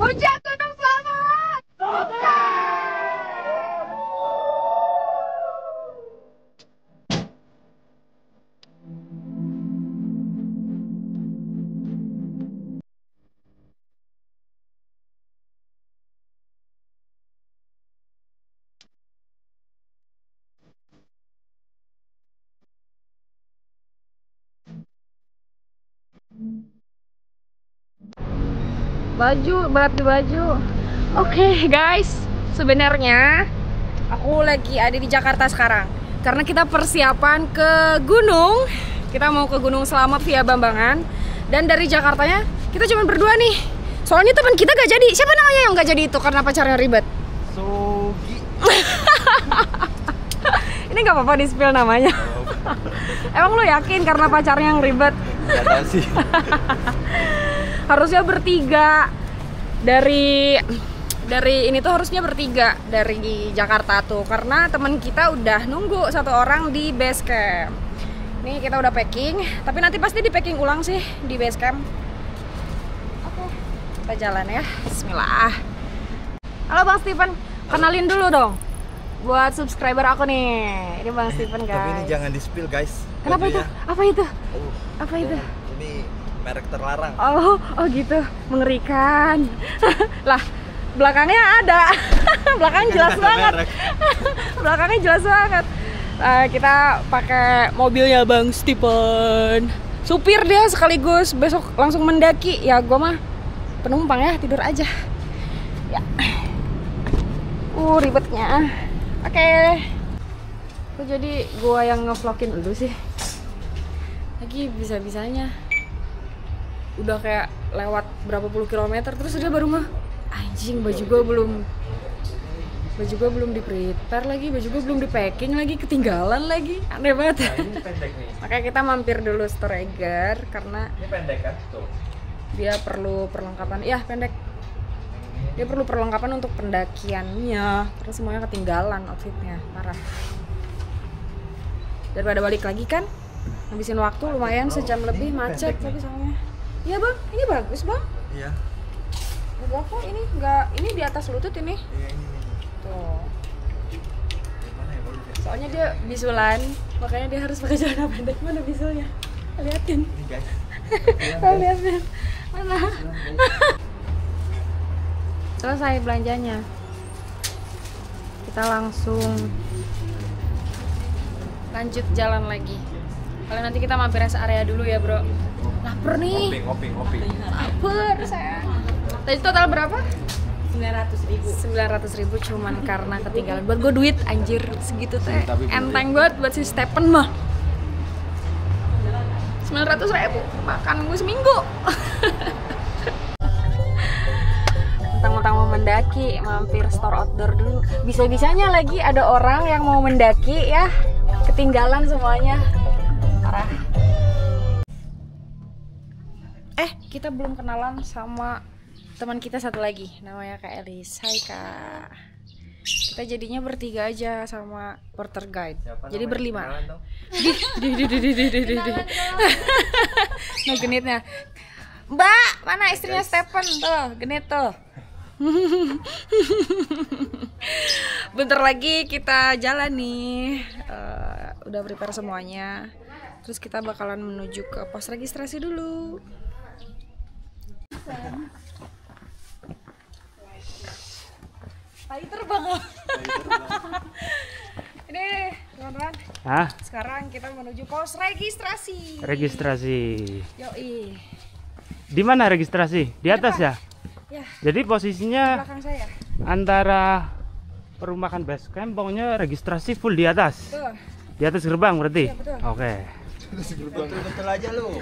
Puncak Gunung Selamat. Baju, berat di baju. Oke, guys, sebenarnya aku lagi ada di Jakarta sekarang karena kita persiapan ke gunung. Kita mau ke Gunung Selamat via Bambangan. Dan dari Jakartanya kita cuma berdua nih. Soalnya teman kita gak jadi. Siapa namanya yang gak jadi itu karena pacarnya ribet? Sogi. Ini gak apa-apa di-spill namanya. Emang lu yakin karena pacarnya yang ribet? Gak tahu sih. Harusnya bertiga dari ini tuh harusnya bertiga dari Jakarta tuh karena teman kita udah nunggu satu orang di base camp. Nih kita udah packing, tapi nanti pasti di packing ulang sih di base camp. Oke, kita jalan ya. Bismillah. Halo Bang Steven, kenalin dulu dong buat subscriber aku nih. Ini Bang Steven guys. Tapi ini jangan di-spill guys. Kenapa itu? Apa itu? Apa itu? Ini merek terlarang. Oh gitu, mengerikan. Lah, belakangnya ada. Belakangnya jelas banget. Belakangnya jelas banget. Kita pakai mobilnya Bang Steven. Supir dia sekaligus besok langsung mendaki. Ya gua mah penumpang ya, tidur aja. Ya. Ribetnya. Oke. Kok jadi gua yang ngevlogin dulu sih? Lagi bisa-bisanya udah kayak lewat berapa puluh kilometer terus dia baru anjing baju gue belum di prepare lagi, baju gue belum di packing lagi, ketinggalan lagi, aneh banget. Nah, ini pendek nih. Makanya kita mampir dulu Storeger karena Ini pendek kan tuh. dia perlu perlengkapan, ya pendek. Dia perlu perlengkapan untuk pendakiannya, terus semuanya ketinggalan outfitnya, parah. Daripada balik lagi kan, habisin waktu lumayan sejam lebih, macet lagi soalnya. Iya bang, ini bagus bang. Iya. Enggak kok, ini di atas lutut ini. Iya ini. Tuh. Soalnya dia bisulan, makanya dia harus pakai celana pendek. Mana bisulnya? Liatin. Ini guys. Liatin. Mana? Selesai belanjanya. Kita langsung lanjut jalan lagi. Kalau nanti kita mampir rest area dulu ya bro. Lapar nih. Ngopi. Lapar saya. Tadi total berapa? 900.000 cuman karena ketinggalan. Buat gue duit anjir segitu teh. Enteng banget buat si Stephen mah. 900.000 makan gue seminggu. Tentang mau mendaki, mampir store outdoor dulu. Bisa-bisanya lagi ada orang yang mau mendaki ya, ketinggalan semuanya. Parah. Kita belum kenalan sama teman kita satu lagi, namanya Kak Elis. Hai Kak. Kita jadinya bertiga aja sama porter guide. Jadi berlima. Nah genitnya. Mbak, mana istrinya Stephen tuh, genit tuh. Bentar lagi kita jalan nih. Udah prepare semuanya. Terus kita bakalan menuju ke pos registrasi dulu. Tai terbang. Ini teman-teman. Sekarang kita menuju pos registrasi. Yoi. Di mana registrasi? Di atas ya? Ya. Jadi posisinya Belakang saya. antara perumahan base camp, pokoknya registrasi full di atas. Betul. Di atas gerbang berarti? Iya, betul. Oke. Betul aja lu.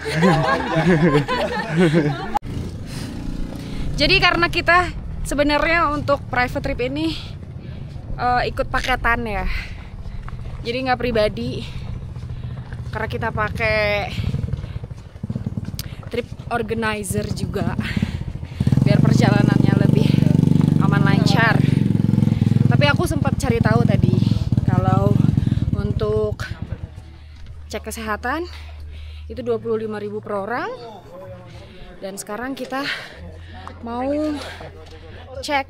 Jadi karena kita sebenarnya untuk private trip ini ikut paketan ya. Jadi nggak pribadi. Karena kita pakai trip organizer juga. Biar perjalanannya lebih aman lancar. Tapi aku sempat cari tahu tadi kalau untuk cek kesehatan itu 25.000 per orang. Dan sekarang kita mau cek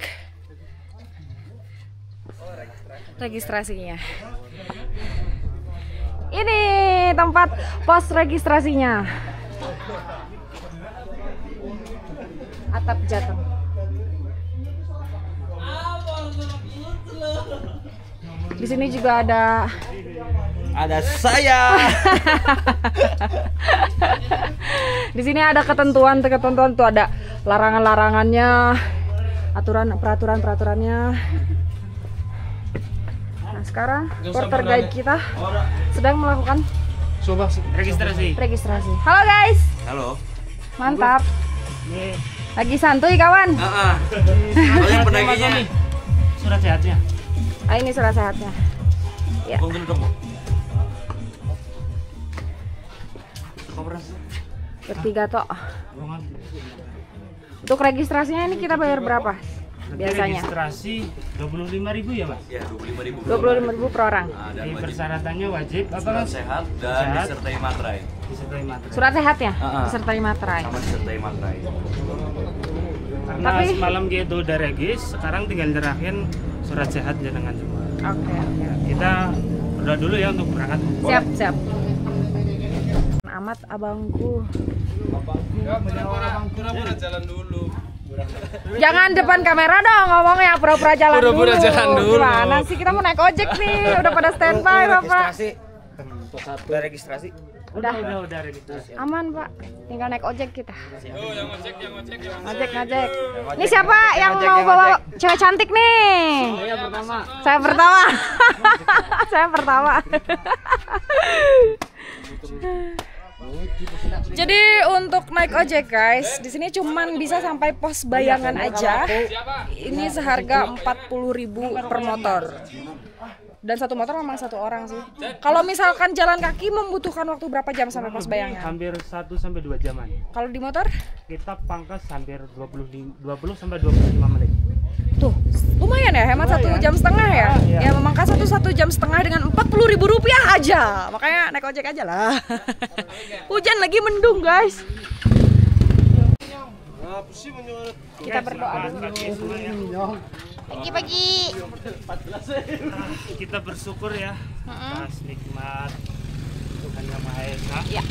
registrasinya. Ini tempat pos registrasinya. Atap Jateng. Di sini juga ada saya. Di sini ada ketentuan tuh, ada larangan-larangannya, peraturannya. Nah, sekarang porter guide kita sedang melakukan registrasi. Halo guys. Halo. Mantap. Lagi santuy kawan. Oh, yang penagihannya nih. Surat sehatnya. Ini surat sehatnya. Ya. Bertiga tok. Untuk registrasinya ini kita bayar berapa? Biasanya Registrasi 25.000 ya Mas? Ya, 25.000. 25.000 per orang. Dan Persyaratannya wajib apa surat Mas? sehat dan disertai materai. Disertai materai. Surat sehatnya disertai materai. Sama disertai materai. Karena semalam gitu udah regis, sekarang tinggal nyerahin surat sehat jenengan semua. Oke. Kita berdoa dulu ya untuk berangkat. Siap. Amat abangku. Jalan dulu. Jangan depan kamera dong ngomongnya, pura-pura jalan dulu. Gimana sih, kita mau naik ojek nih, udah pada standby Bapak. Udah registrasi. Udah registrasi. aman Pak, tinggal naik ojek kita. Ngojek. Ini siapa yang mau bawa cewek cantik nih? Saya pertama. Saya pertama. Jadi untuk naik ojek guys, di sini cuman bisa sampai pos Bayangan aja. Ini seharga 40.000 per motor. Dan satu motor memang satu orang sih. Kalau misalkan jalan kaki membutuhkan waktu berapa jam sampai pos Bayangan? Hampir 1 sampai 2 jaman. Kalau di motor? Kita pangkas hampir 20 sampai 25 menit. Tuh, lumayan ya, hemat 1,5 jam ya. Ya memangkas 1 jam setengah dengan 40.000 rupiah aja. Makanya naik ojek aja lah. Hujan lagi, mendung guys. Kita berdoa dulu. Pagi-pagi. Kita bersyukur ya atas nikmat Tuhan Yang Maha Esa. Ya.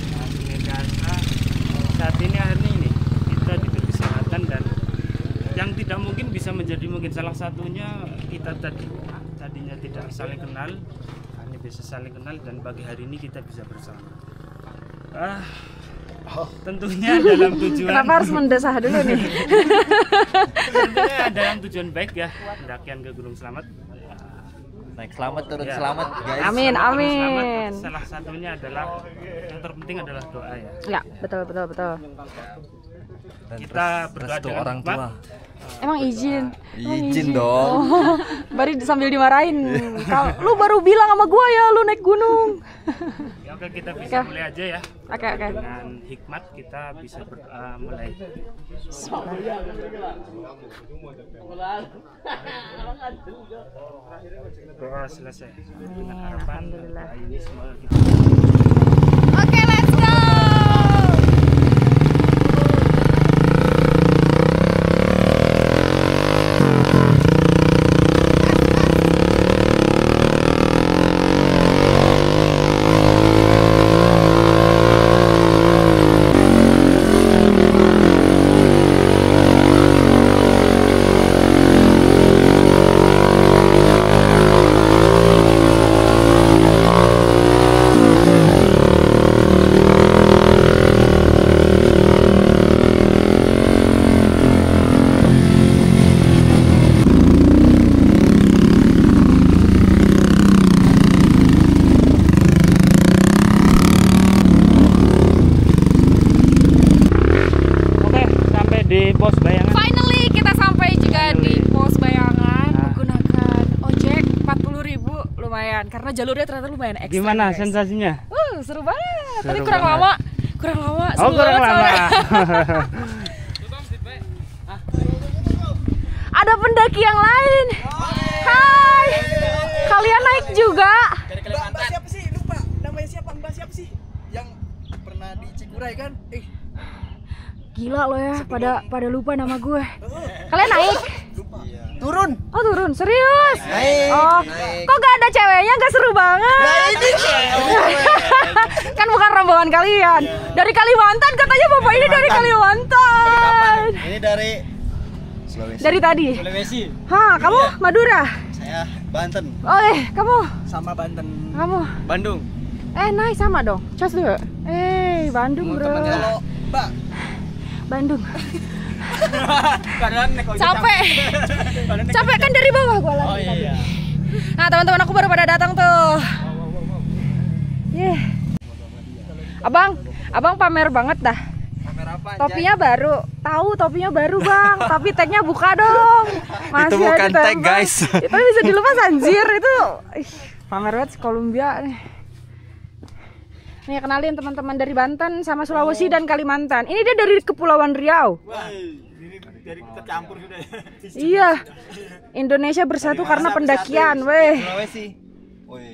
Saat ini akhirnya ini kita diberi kesehatan dan yang tidak mungkin bisa menjadi mungkin. Salah satunya kita tadinya tidak saling kenal, hanya bisa saling kenal, dan pagi hari ini kita bisa bersama. Tentunya dalam tujuan. Kenapa harus mendesah dulu nih? Tentunya dalam tujuan baik ya, pendakian ke Gunung Slamet. Naik selamat, turun Ya. selamat guys. Amin, Selamat. amin. Salah satunya adalah yang terpenting adalah doa ya. Ya, betul. Dan Kita berdoa restu dengan orang hikmat. tua. Emang izin? Izin dong. Oh, baru sambil dimarahin. Lu baru bilang sama gua ya lu naik gunung. Ya, oke, kita bisa mulai aja ya. Oke. Dengan hikmat kita bisa mulai. Doa selesai dengan harapan Alhamdulillah. ini semoga kita Oke, let's go. di pos Bayangan. Finally kita sampai juga di pos Bayangan menggunakan ojek 40.000, lumayan karena jalurnya ternyata lumayan ekstra. Gimana guys. sensasinya? Seru banget. Tapi Seru kurang banget. lama. Kurang lama. Oh, seru kurang banget lama. soalnya. Ada pendaki yang lain. Hai. Kalian naik juga? Mbak siapa sih? Lupa. Namanya siapa? Mbak siapa sih? Yang pernah di Cikuray kan? Gila lo ya, pada lupa nama gue. Kalian naik? Turun. Oh turun, serius? Naik. Oh, Naik. kok gak ada ceweknya? Gak seru banget. Kan bukan rombongan kalian. Dari Kalimantan katanya bapak ini dari Kalimantan. Ini dari Sulawesi. Dari tadi. Sulawesi. Hah, kamu Madura? Saya Banten. Oh kamu? Sama Banten. Kamu? Bandung. Nice sama dong. Cos dulu. Bandung bro. Kalau Mbak Bandung. kadang Capek. Capek kan dari bawah gua lagi. Oh iya. Nah teman-teman aku baru pada datang tuh. Abang pamer banget dah. Topinya baru. Tahu topinya baru bang. Tapi tagnya buka dong. Itu bukan tag guys. Itu bisa dilepas anjir itu. Pamer banget Columbia nih. Nih kenalin teman-teman dari Banten sama Sulawesi dan Kalimantan. Ini dia dari Kepulauan Riau. Wah, ini dari tercampur sudah. Iya. Indonesia bersatu karena pendakian, weh. Sulawesi.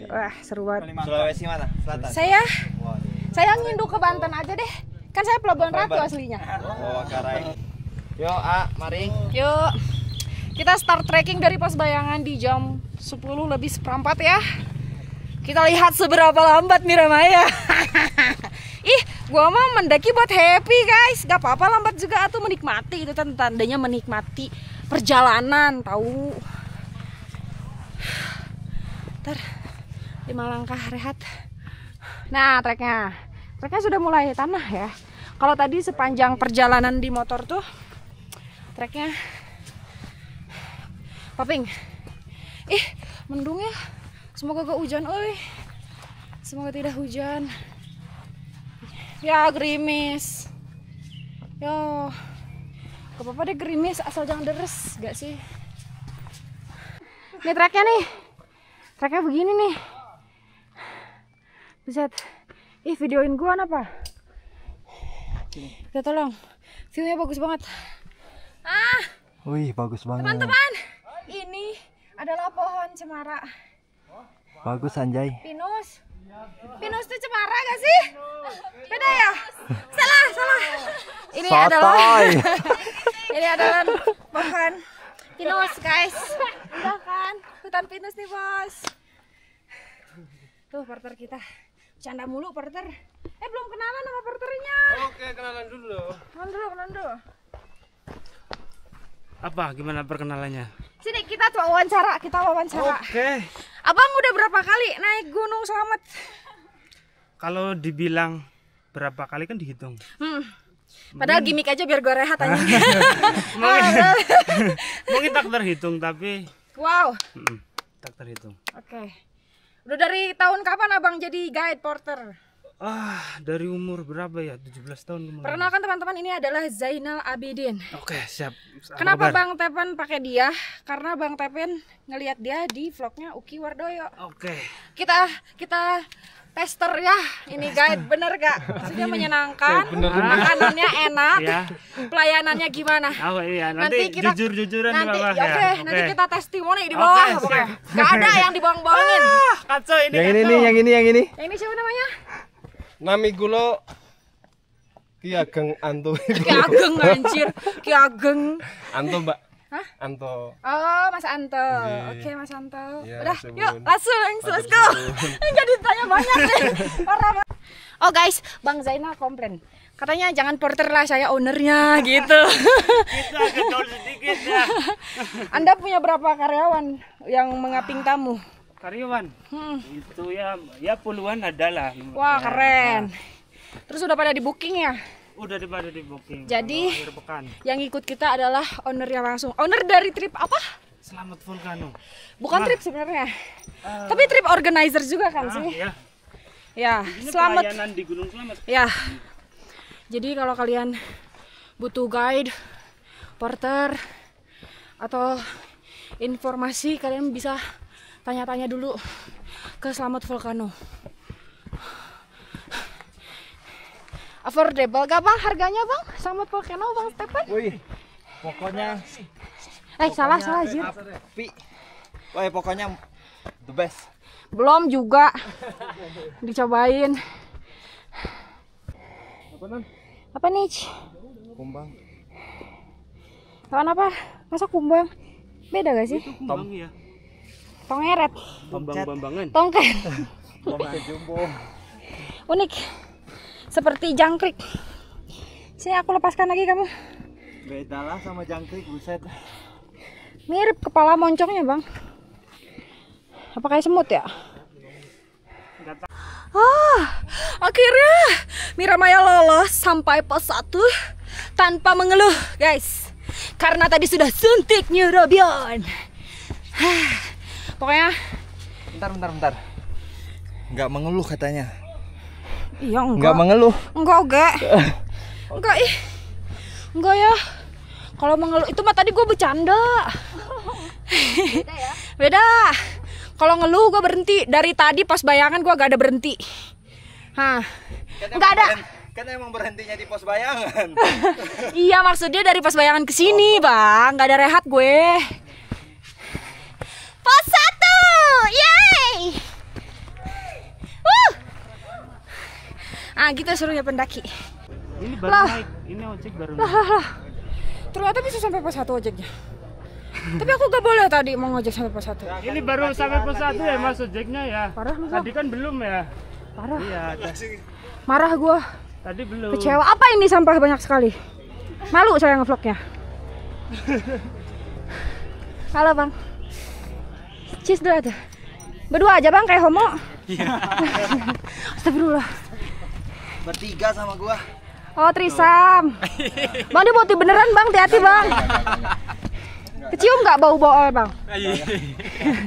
Wah, seru banget. Sulawesi mana? Selatan. Saya nginduk ke Banten aja deh. Kan saya Pelabuhan Ratu aslinya. Oh, Karai. Yo, mari. Yuk. Kita start trekking dari Pos Bayangan di jam 10 lebih seperempat ya. Kita lihat seberapa lambat Miramaya. Ih, gua mau mendaki buat happy guys. Gak apa-apa lambat juga atau menikmati. Itu tandanya menikmati perjalanan, tahu. Ntar 5 langkah rehat. Nah, treknya sudah mulai tanah ya. Kalau tadi sepanjang perjalanan di motor tuh treknya popping. Ih, mendung ya. Semoga gak hujan, oi. Semoga tidak hujan. Ya, gerimis. Yo. Gak apa-apa deh gerimis, asal jangan deres, gak sih? Nih treknya nih. Treknya begini nih. Buset. Ih, videoin gua apa? Kita tolong. View-nya bagus banget. Wih, bagus banget. Teman-teman, ini adalah pohon cemara. Bagus Anjay. Pinus. Pinus itu cemara gak sih? Beda ya? Salah. Ini adalah pohon pinus, guys. Udah kan? Hutan pinus nih, Bos. Tuh, porter kita. Canda mulu, porter. Belum kenalan sama porternya. Oke, kenalan dulu. Kenalan dulu. Apa? Gimana perkenalannya? Sini kita wawancara. Oke. Abang udah berapa kali naik Gunung Slamet? Kalau dibilang berapa kali kan dihitung. Padahal gimmick aja biar gue rehat aja. Mungkin tak terhitung tapi Wow. tak terhitung. Oke. Udah dari tahun kapan abang jadi guide porter? Dari umur berapa ya? 17 tahun kemarin. Perkenalkan teman-teman, ini adalah Zainal Abidin. Oke, siap. Kenapa Bang Tepen pakai dia? Karena Bang Tepen ngelihat dia di vlognya Uki Wardoyo. Oke. Kita tester ya, ini guide bener gak? Maksudnya menyenangkan, makanannya enak, pelayanannya gimana? Iya, nanti kita jujur-jujuran di bawah ya. Nanti kita testimoni di bawah. Gak ada yang dibohong-bohongin. Kacau ini. Yang ini. Yang ini siapa namanya? Nami gulo Ki Ageng Anto. Ki Ageng anjir. Ki Ageng. Anto, Mbak. Hah? Anto. Oh, Mas Anto. Iya. Oke, Mas Anto. Iya, Udah, sebelum. yuk langsung let's go. Jadi tanya banyak nih. Parah. Oh guys, Bang Zainal komplain. Katanya jangan porter lah, saya ownernya gitu. Kita agak jauh sedikit ya. Anda punya berapa karyawan yang mengaping tamu? Karyawan. Itu ya puluhan adalah. Wah, keren. Terus udah pada di booking ya? Udah pada di booking. Jadi akhir pekan. yang ikut kita adalah ownernya langsung. Owner dari trip apa? Selamat Volcano. Bukan trip sebenarnya. Tapi trip organizer juga kan sih? Iya. Ya, Ini selamat. pelayanan di Gunung Slamet. Ya. Jadi kalau kalian butuh guide, porter atau informasi, kalian bisa tanya-tanya dulu ke Selamat Volcano. Affordable gak bang harganya bang? Selamat Volcano Bang Stephen? Wih, pokoknya salah Jir. Wih, pokoknya the best. Belum juga dicobain. Apa nih? Kumbang. Lawan apa? Masa kumbang? Beda gak sih? Kumbang ya. Tongeret. Bambang-bambangan. Tongket. Tomcat jumbo. Unik. Seperti jangkrik. Sini aku lepaskan lagi kamu. Beda lah sama jangkrik, buset. Mirip kepala moncongnya, Bang. Apa kayak semut ya? Akhirnya Miramaya lolos sampai pos 1 tanpa mengeluh, guys. Karena tadi sudah suntik neurobion. Pokoknya Bentar. Nggak mengeluh katanya. iya Nggak mengeluh. Enggak. Enggak ih. Enggak ya. Kalau mengeluh itu mah tadi gue bercanda. Beda ya? Beda. Kalau ngeluh gue berhenti. Dari tadi pas bayangan gue gak ada berhenti. Enggak ada. Kan emang berhentinya di pos bayangan. Iya maksudnya dari pos bayangan ke sini, Bang. Gak ada rehat gue. Pos 1. Yeay. Gitu serunya pendaki. Ini baru Lah. naik. Ini ojek baru naik. Ternyata bisa sampai pos 1 ojeknya. Tapi aku gak boleh tadi mau ngojek sampai pos 1. Ini baru sampai pos 1 ya Mas ojeknya ya. Parah lu, Bang. Tadi kan belum ya. Parah. Iya, Marah gue. tadi belum. Kecewa. Apa ini sampah banyak sekali? Malu saya ngevlognya. Halo, Bang. Cheers dulu aja. Berdua aja, Bang, kayak homo. Astagfirullah. Bertiga sama gua. Oh, trisam. Bang, dia boti beneran, Bang. Hati-hati, Bang. Kecium nggak bau-bau, Bang?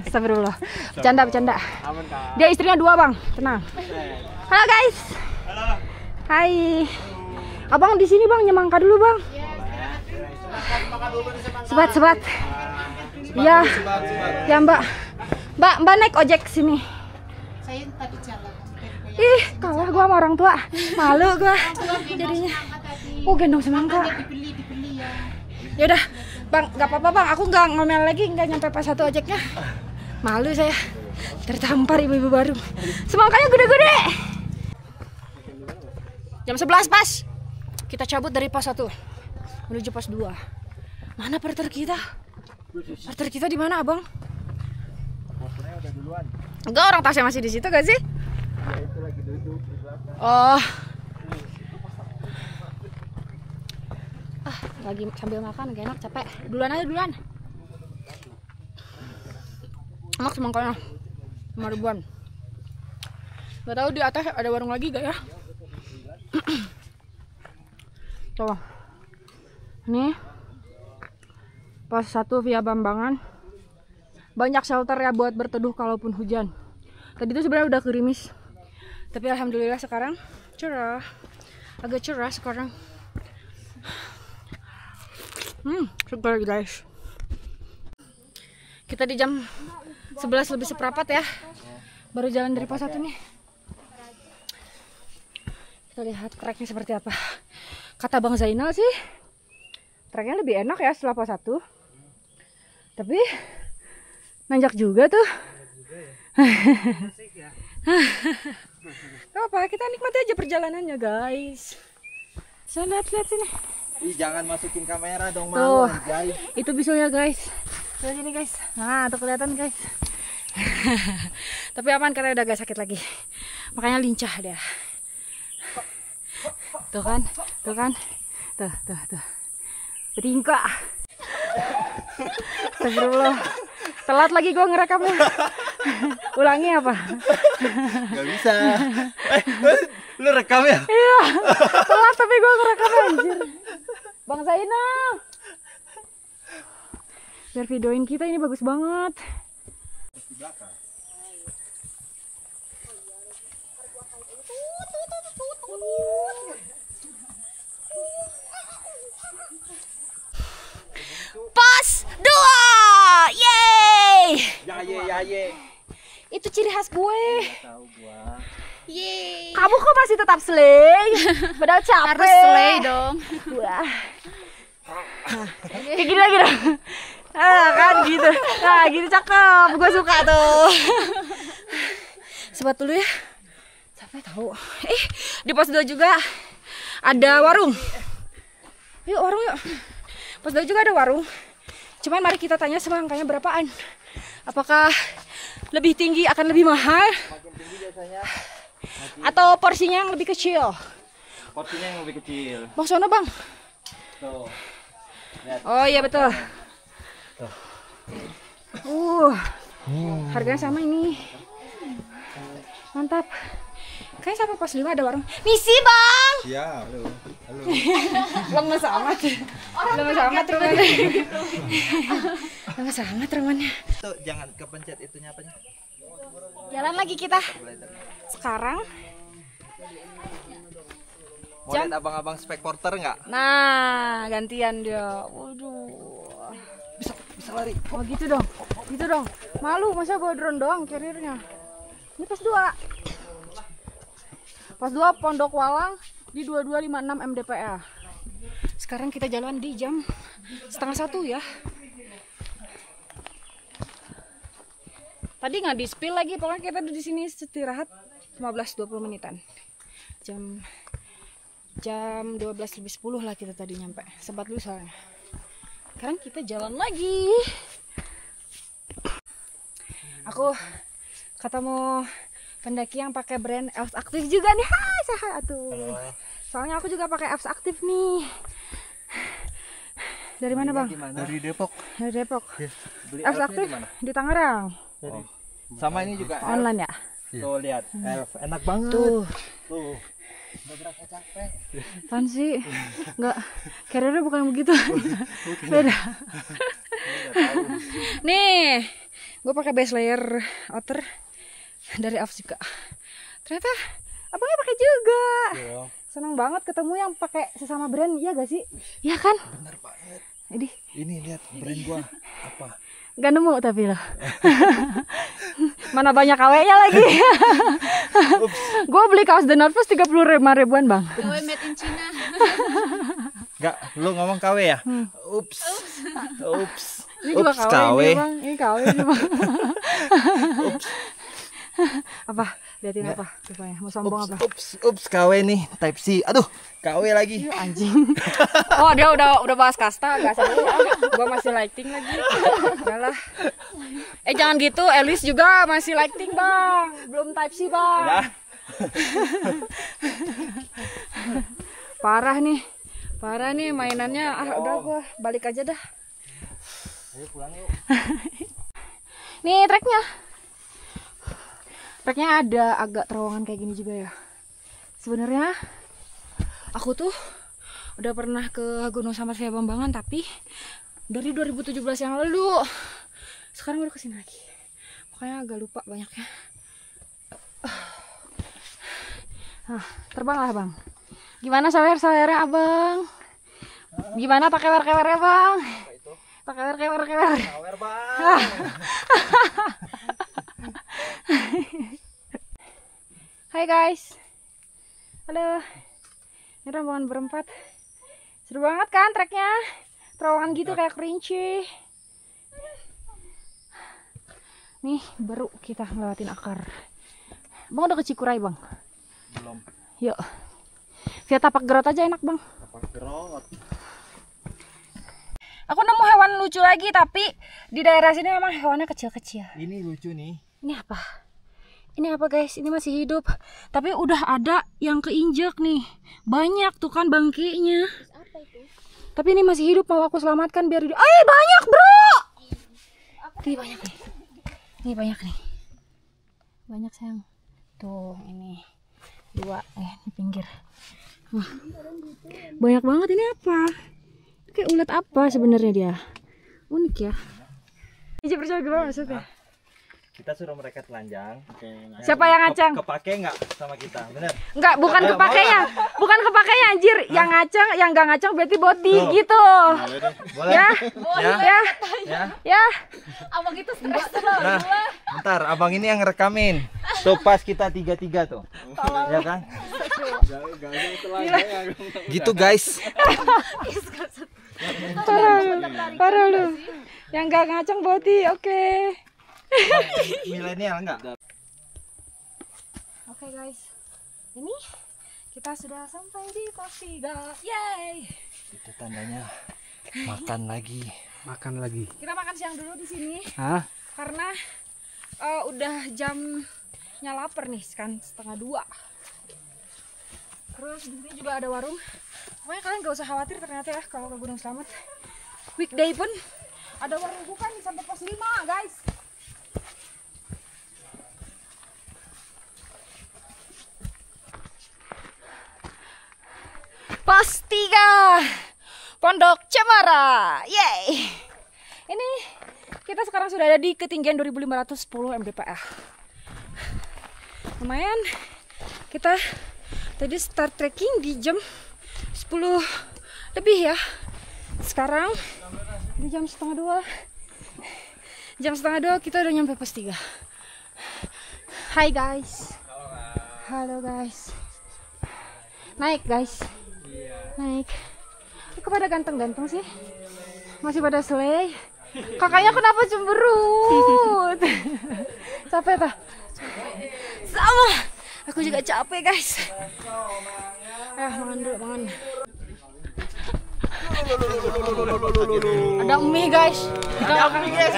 Astagfirullah. Bercanda. Dia istrinya 2, Bang. Tenang. Halo, guys. Hai. Abang di sini, Bang. Nyemangka dulu, Bang. Sebat. Iya. Ya, Mbak. Mbak naik ojek sini. Saya tadi jalan. Ih, kalah gua sama orang tua. Malu gua jadinya. Oh, gendong semangka. Dibeli ya. Ya udah, Bang, nggak apa-apa, Bang. Aku nggak ngomel lagi, nggak nyampe pas 1 ojeknya. Malu saya. Tertampar ibu-ibu baru. Semangkanya gede-gede. Jam 11 pas. Kita cabut dari pos 1 menuju pos 2. Mana parter kita? Parter kita di mana, Abang? Enggak, orang tasnya masih di situ gak sih? Oh. Lagi sambil makan gak enak, capek. Duluan. Enak semangkanya. 5 ribuan. Gak tahu di atas ada warung lagi gak ya? Tuh. Nih. Pos 1 via Bambangan. Banyak shelter ya buat berteduh kalaupun hujan. Tadi itu sebenarnya udah gerimis. Tapi alhamdulillah sekarang cerah. Agak cerah sekarang. Segar guys. Kita di jam 11 lebih seperempat ya. Baru jalan dari pos 1 nih. Kita lihat treknya seperti apa. Kata Bang Zainal sih, treknya lebih enak ya setelah pos 1. Tapi nanjak juga tuh. Gak apa, kita nikmati aja perjalanannya guys. Saya lihat sini. Ih, jangan masukin kamera dong, Tuh, malu anjay. itu bisulnya guys. Lihat sini guys. Nah, tuh kelihatan guys. Tapi aman karena udah gak sakit lagi. Makanya lincah dia. Tuh kan. Tuh. Bertingkah. Astagfirullah. Telat lagi gue ngerekamnya. Ulangi apa? Gak bisa. Lu rekam ya? Iya. Telat tapi gue ngerekamnya anjir. Bang Zainal. Biar videoin kita ini bagus banget. Pos 2. Yeay. Ya. Itu ciri khas gue. Tahu gua. Yeay. Kamu kok masih tetap slay? Padahal capek. Harus slay dong. Wah. Kayak gini lagi dong. Kan gitu. Nah, gini cakep. Gue suka tuh. Sebat dulu ya. Capek tahu. Di pos 2 juga ada warung. Yuk warung yuk. Pos 2 juga ada warung. Cuman mari kita tanya semangkanya berapaan. Apakah lebih tinggi akan lebih mahal? Makin tinggi biasanya Atau porsinya yang lebih kecil? porsinya yang lebih kecil. Bang sono bang. Tuh. Oh iya betul. Harganya sama ini. Mantap. Kayaknya sampai pos 5 ada warung. Misi bang. Iya, halo. Halo. Lemes amat. Lemes amat rumahnya. Lemes amat rumahnya. Tuh, jangan kepencet itunya apanya. Jalan lagi kita. Sekarang. Mau lihat abang-abang spek porter nggak? Nah, gantian dia. Waduh. Bisa lari. Oh gitu dong. Gitu dong. Malu masa bawa drone doang carrier-nya. Ini pos 2. Pos 2 Pondok Walang di 2256 MDPL. Sekarang kita jalan di jam 12:30 ya. Tadi nggak di spill lagi, pokoknya kita di sini istirahat 15-20 menitan. Jam 12:10 lah kita tadi nyampe. Sempat dulu soalnya. Sekarang kita jalan lagi. Aku ketemu pendaki yang pakai brand Elf Aktif juga nih. Hai, sehat atuh. Soalnya aku juga pakai Elf Aktif nih. Dari mana, Bang? Dari Depok. Dari Depok. Beli Elf elfnya Aktif di mana? di Tangerang. Sama ini juga elf. Online ya? Tuh lihat, elf enak banget. Tuh. Tuh. Udah berasa capek. Apaan sih? Enggak. Carrier-nya bukan begitu. Beda. Nih, gue pakai base layer outer dari Elf juga. Ternyata abangnya pakai juga. Senang banget ketemu yang pakai sesama brand, iya gak sih? Iya kan? Bener banget. Ini Lihat brand gua apa? gak nemu tapi loh. Mana banyak KW-nya lagi. Gue beli kaos The North Face 35 ribuan bang. KW made in China. Enggak, lu ngomong KW ya? Ups. Ups. Ini juga Ups, KW ini bang. Ini KW ini bang. Apa? Liatin apa? Rupanya mau sombong apa? Ups, KW nih, Type C. Aduh, KW lagi. Anjing. Oh dia udah bahas kasta, gak seru. Gua masih lighting lagi. Udahlah. Jangan gitu, Elis juga masih lighting bang. Belum Type C bang. Ya. Parah nih mainannya. Udah gua balik aja dah. Ayo pulang yuk. Nih treknya. Treknya ada agak terowongan kayak gini juga ya. Sebenarnya aku tuh udah pernah ke Gunung Sambasaya Bambangan tapi dari 2017 yang lalu. Sekarang udah kesini lagi. Makanya agak lupa banyaknya. Terbang lah bang. Gimana sawer-sawernya abang? Gimana pakai kewer-kewernya bang? Pakai kewer-kewer. KW bang. Hai guys. Halo. Ini rombongan berempat. Seru banget kan treknya? Terowongan gitu kayak kerinci. Nih baru kita ngelewatin akar. Bang udah ke Cikuray bang? Belum. Yuk. Via Tapak Gerot aja enak bang. Tapak Gerot. Aku nemu hewan lucu lagi tapi di daerah sini memang hewannya kecil-kecil. Ini lucu nih. Ini apa? Ini apa guys? Ini masih hidup. Tapi udah ada yang keinjak nih. Banyak tuh kan bangkainya. Tapi ini masih hidup, mau aku selamatkan biar dia. Banyak bro. Ini banyak nih. Ini banyak nih. Banyak sayang. Tuh ini 2 di pinggir. Wah. Banyak banget ini apa? Kayak ulat apa sebenarnya dia? Unik ya. Ini percaya gimana maksudnya? Kita suruh mereka telanjang. Siapa yang ngacang? Kepake nggak sama kita? Bener? Enggak, bukan kepakainya. Bukan kepakainya anjir. Yang ngacang, yang enggak ngacang berarti boti Tuh. gitu. Boleh? Ya. Ya. Ya. Ya. Ya. Abang itu stres Nah, bentar, abang ini yang ngerekamin. Tuh pas kita 3-3 tuh. Ya kan? Gitu guys. Parah lu. Yang enggak ngacang boti. Oke. Milenial enggak? Oke guys. Ini kita sudah sampai di pos 3. Yeay. Itu tandanya makan lagi. Makan lagi. Kita makan siang dulu di sini. Hah? Karena udah jamnya lapar nih kan, 1:30. Terus di sini juga ada warung. Pokoknya kalian gak usah khawatir ternyata ya kalau ke Gunung Slamet. Weekday pun ada warung buka nih sampai pos 5 guys. Pos 3 Pondok Cemara. Yeay. Ini kita sekarang sudah ada di ketinggian 2510 mdpl. Lumayan. Kita tadi start trekking di jam 10 lebih ya. Sekarang di jam 1:30. Jam 1:30 kita udah nyampe pos 3. Hai guys. Halo guys. Naik guys. Naik. Kok pada ganteng-ganteng sih? Masih pada slay. Kakaknya kenapa cemberut? Capek tak? Sama. Aku juga capek guys. Makan dulu, makan. Ada mie guys. Ada mie guys.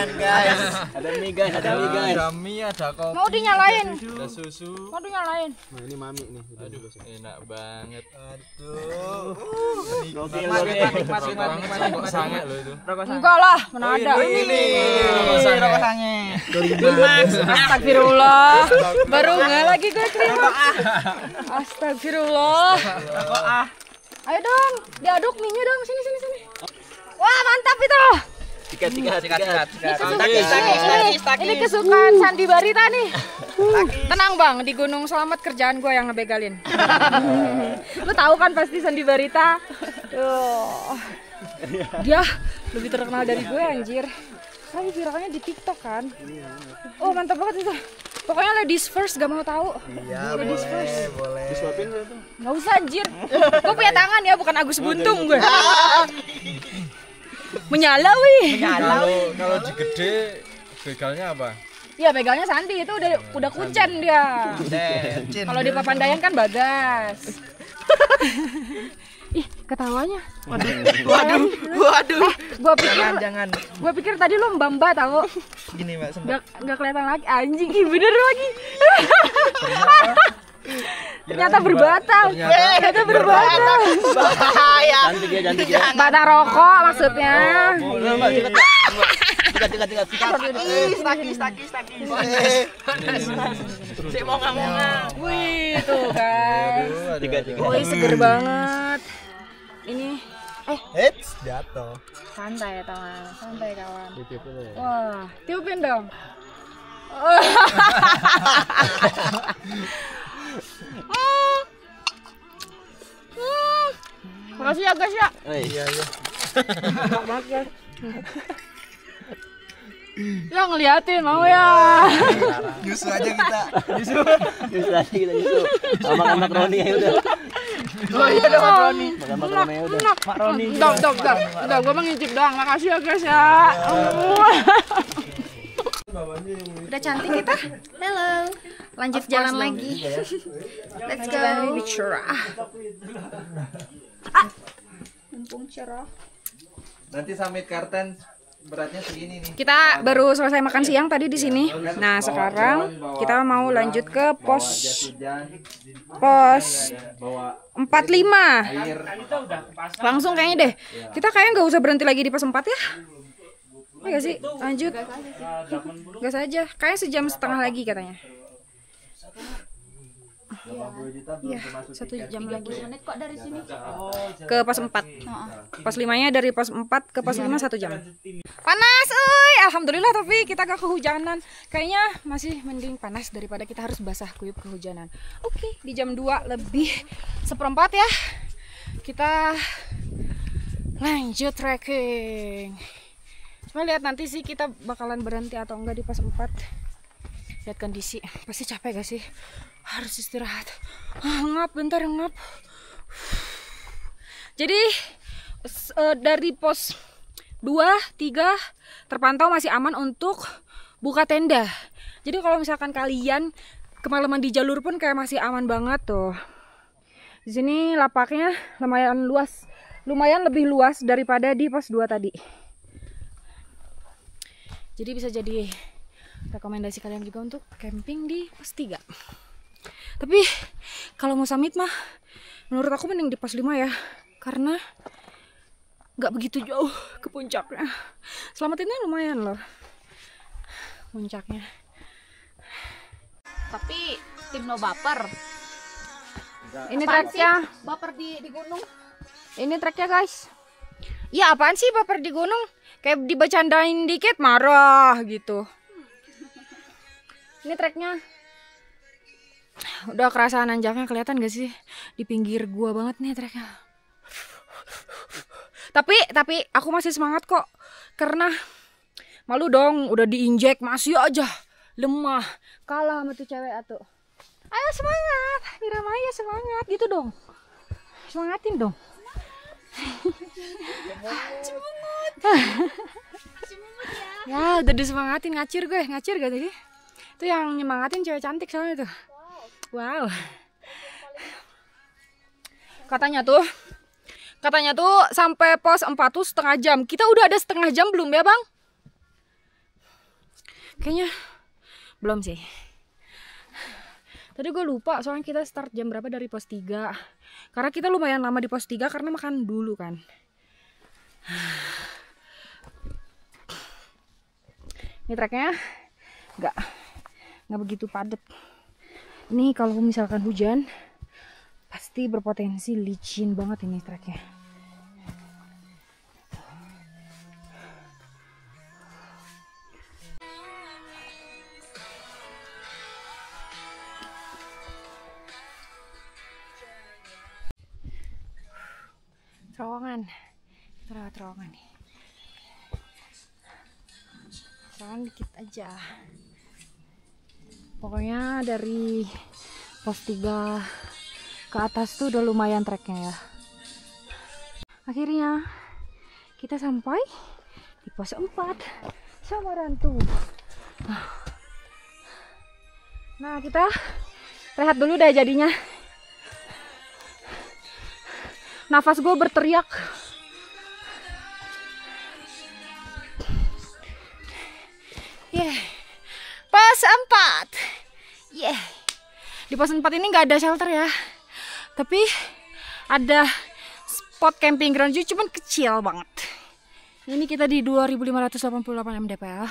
Ada mie guys. Ada mie, ada kopi. Mau dinyalain? Ada susu. Mau dinyalain? Nah, ini mami nih. Aduh, enak banget. Gokil. Rokok sange loh itu. Enggak lah, mana ada. Ini rokok sange. Astagfirullah. Baru nggak lagi gue terima. Astagfirullah. Ayo dong, diaduk mie-nya dong. Sini. Wah, mantap itu. Sikat. Ini kesukaan Sandi Barita nih. Tenang bang, di Gunung Slamet kerjaan gue yang ngebegalin. Lu tahu kan pasti Sandi Barita. Dia lebih terkenal dari gue anjir. Lagi viralnya di TikTok kan. Oh mantap banget itu. Pokoknya ladies first, gak mau tahu. Iya, ladies first. boleh. Disuapin nggak tuh? Gak usah anjir. Gue punya tangan ya, bukan Agus Buntung gue. Menyala wih. Kalau digede begalnya apa? Ya begalnya Sandi itu udah kucen dia. Kalau di Papandayan kan Bagas. Ih, ketawanya. Waduh. Jangan. Gua pikir tadi lu mbamba tahu. Gini Mbak, sempat. Enggak kelihatan lagi anjing. Ih, bener lagi. Ternyata berbatang. Ternyata berbatang. Bahaya. Cantik ya. Batang rokok maksudnya. Dekat. Stakis. Saya mau nggak. Wih, tuh kan. Tiga. Wih, seger banget. Ini Jatuh. santai kawan, santai kawan. Titip dulu ya. Wah, tiupin dong. Makasih ya guys ya. Iya. Enak banget guys. Ya ngeliatin mau ya. Nyusu aja kita. Nyusu. Sama anak Roni ya udah. Oh iya dong Roni. Sama Roni ya udah. Mak Roni. Udah, gue mengicip doang. Makasih ya guys ya. Udah cantik kita. Hello. Lanjut jalan lagi. Let's go. Lebih cerah. Mumpung cerah. Nanti summit Kartens beratnya segini nih. Kita baru selesai makan siang tadi di sini. Nah, sekarang kita mau lanjut ke pos 45. Langsung kayaknya deh. Kita kayaknya nggak usah berhenti lagi di pos 4 ya. Iya sih, lanjut. Gas aja. Kayaknya sejam setengah lagi katanya. Iya, 1 jam lagi. Kok dari sini? Ke pos 4. Pos 5-nya dari pos 4 ke pos 5 1 jam. Panas, alhamdulillah tapi kita gak kehujanan. Kayaknya masih mending panas daripada kita harus basah kuyup kehujanan. Oke, di jam 2 lebih 1/4 ya. Kita lanjut trekking. Cuma lihat nanti sih kita bakalan berhenti atau enggak di pos 4. Lihat kondisi, pasti capek gak sih? Harus istirahat. Ngap, bentar ngap. Jadi dari pos 2, 3 terpantau masih aman untuk buka tenda. Jadi kalau misalkan kalian kemalaman di jalur pun kayak masih aman banget tuh. Di sini lapaknya lumayan luas. lumayan lebih luas daripada di pos 2 tadi. Jadi bisa jadi rekomendasi kalian juga untuk camping di pos 3. Tapi kalau mau summit mah menurut aku mending di pos 5 ya, karena nggak begitu jauh ke puncaknya. Selamatinnya lumayan loh puncaknya. Tapi tim no baper. Ini treknya, Baper di gunung. ini treknya guys. Ya apaan sih baper di gunung? Kayak dibecandain dikit marah gitu. Ini treknya. Udah kerasa nanjaknya, kelihatan gak sih? Di pinggir gua banget nih treknya. Tapi aku masih semangat kok. Karena malu dong, udah diinjek masih aja lemah. Kalah sama tuh cewek atuh. Ayo semangat, Mira Maya semangat gitu dong. Semangatin dong. Ya udah disemangatin, ngacir gak tadi? Itu yang nyemangatin cewek cantik soalnya tuh. Wow. Katanya tuh sampai pos 4 tuh setengah jam. Kita udah ada setengah jam belum ya bang? Kayaknya belum sih. Tadi gue lupa soalnya kita start jam berapa dari pos 3. Karena kita lumayan lama di pos 3 karena makan dulu kan. Ini treknya nggak begitu padat. Ini kalau misalkan hujan pasti berpotensi licin banget ini treknya. Terowongan nih. Terowongan dikit aja. Pokoknya dari pos 3 ke atas tuh udah lumayan treknya ya. Akhirnya kita sampai di pos 4 Samarantu. Nah kita rehat dulu deh jadinya. Nafas gue berteriak. Pos 4. Di pos 4 ini nggak ada shelter ya. Tapi ada spot camping ground juga, cuman kecil banget. Ini kita di 2588 mdpl.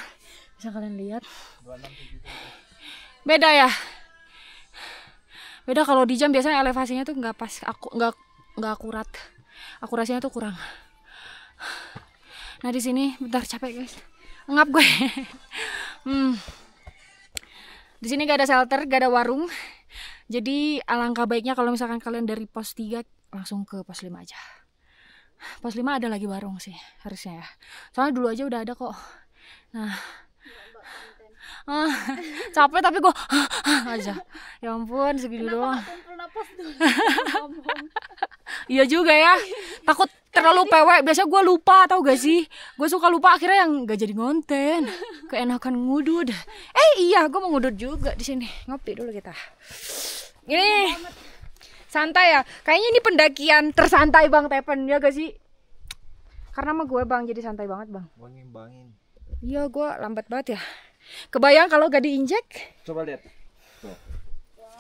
Bisa kalian lihat. Beda ya. Beda kalau di jam biasanya elevasinya tuh nggak pas, nggak akurat. Akurasinya tuh kurang. Nah di sini bentar capek guys. Ngap gue. Di sini gak ada shelter, gak ada warung. Jadi alangkah baiknya kalau misalkan kalian dari pos 3 langsung ke pos 5 aja. Pos 5 ada lagi warung sih harusnya ya. Soalnya dulu aja udah ada kok. Nah. Capek tapi gue aja. Ya ampun segitu doang. Iya juga ya. Takut terlalu pewek. Biasanya gue lupa, tau gak sih? Gue suka lupa akhirnya yang gak jadi ngonten. Keenakan ngudud. Iya, gue mau ngudud juga di sini. Ngopi dulu kita. Ini santai ya. Kayaknya ini pendakian tersantai Bang Tepen ya gak sih? Karena sama gue Bang jadi santai banget Bang. Gua ngimbangin. Iya, gue lambat banget ya. Kebayang kalau gak diinjek? Coba lihat. Tuh.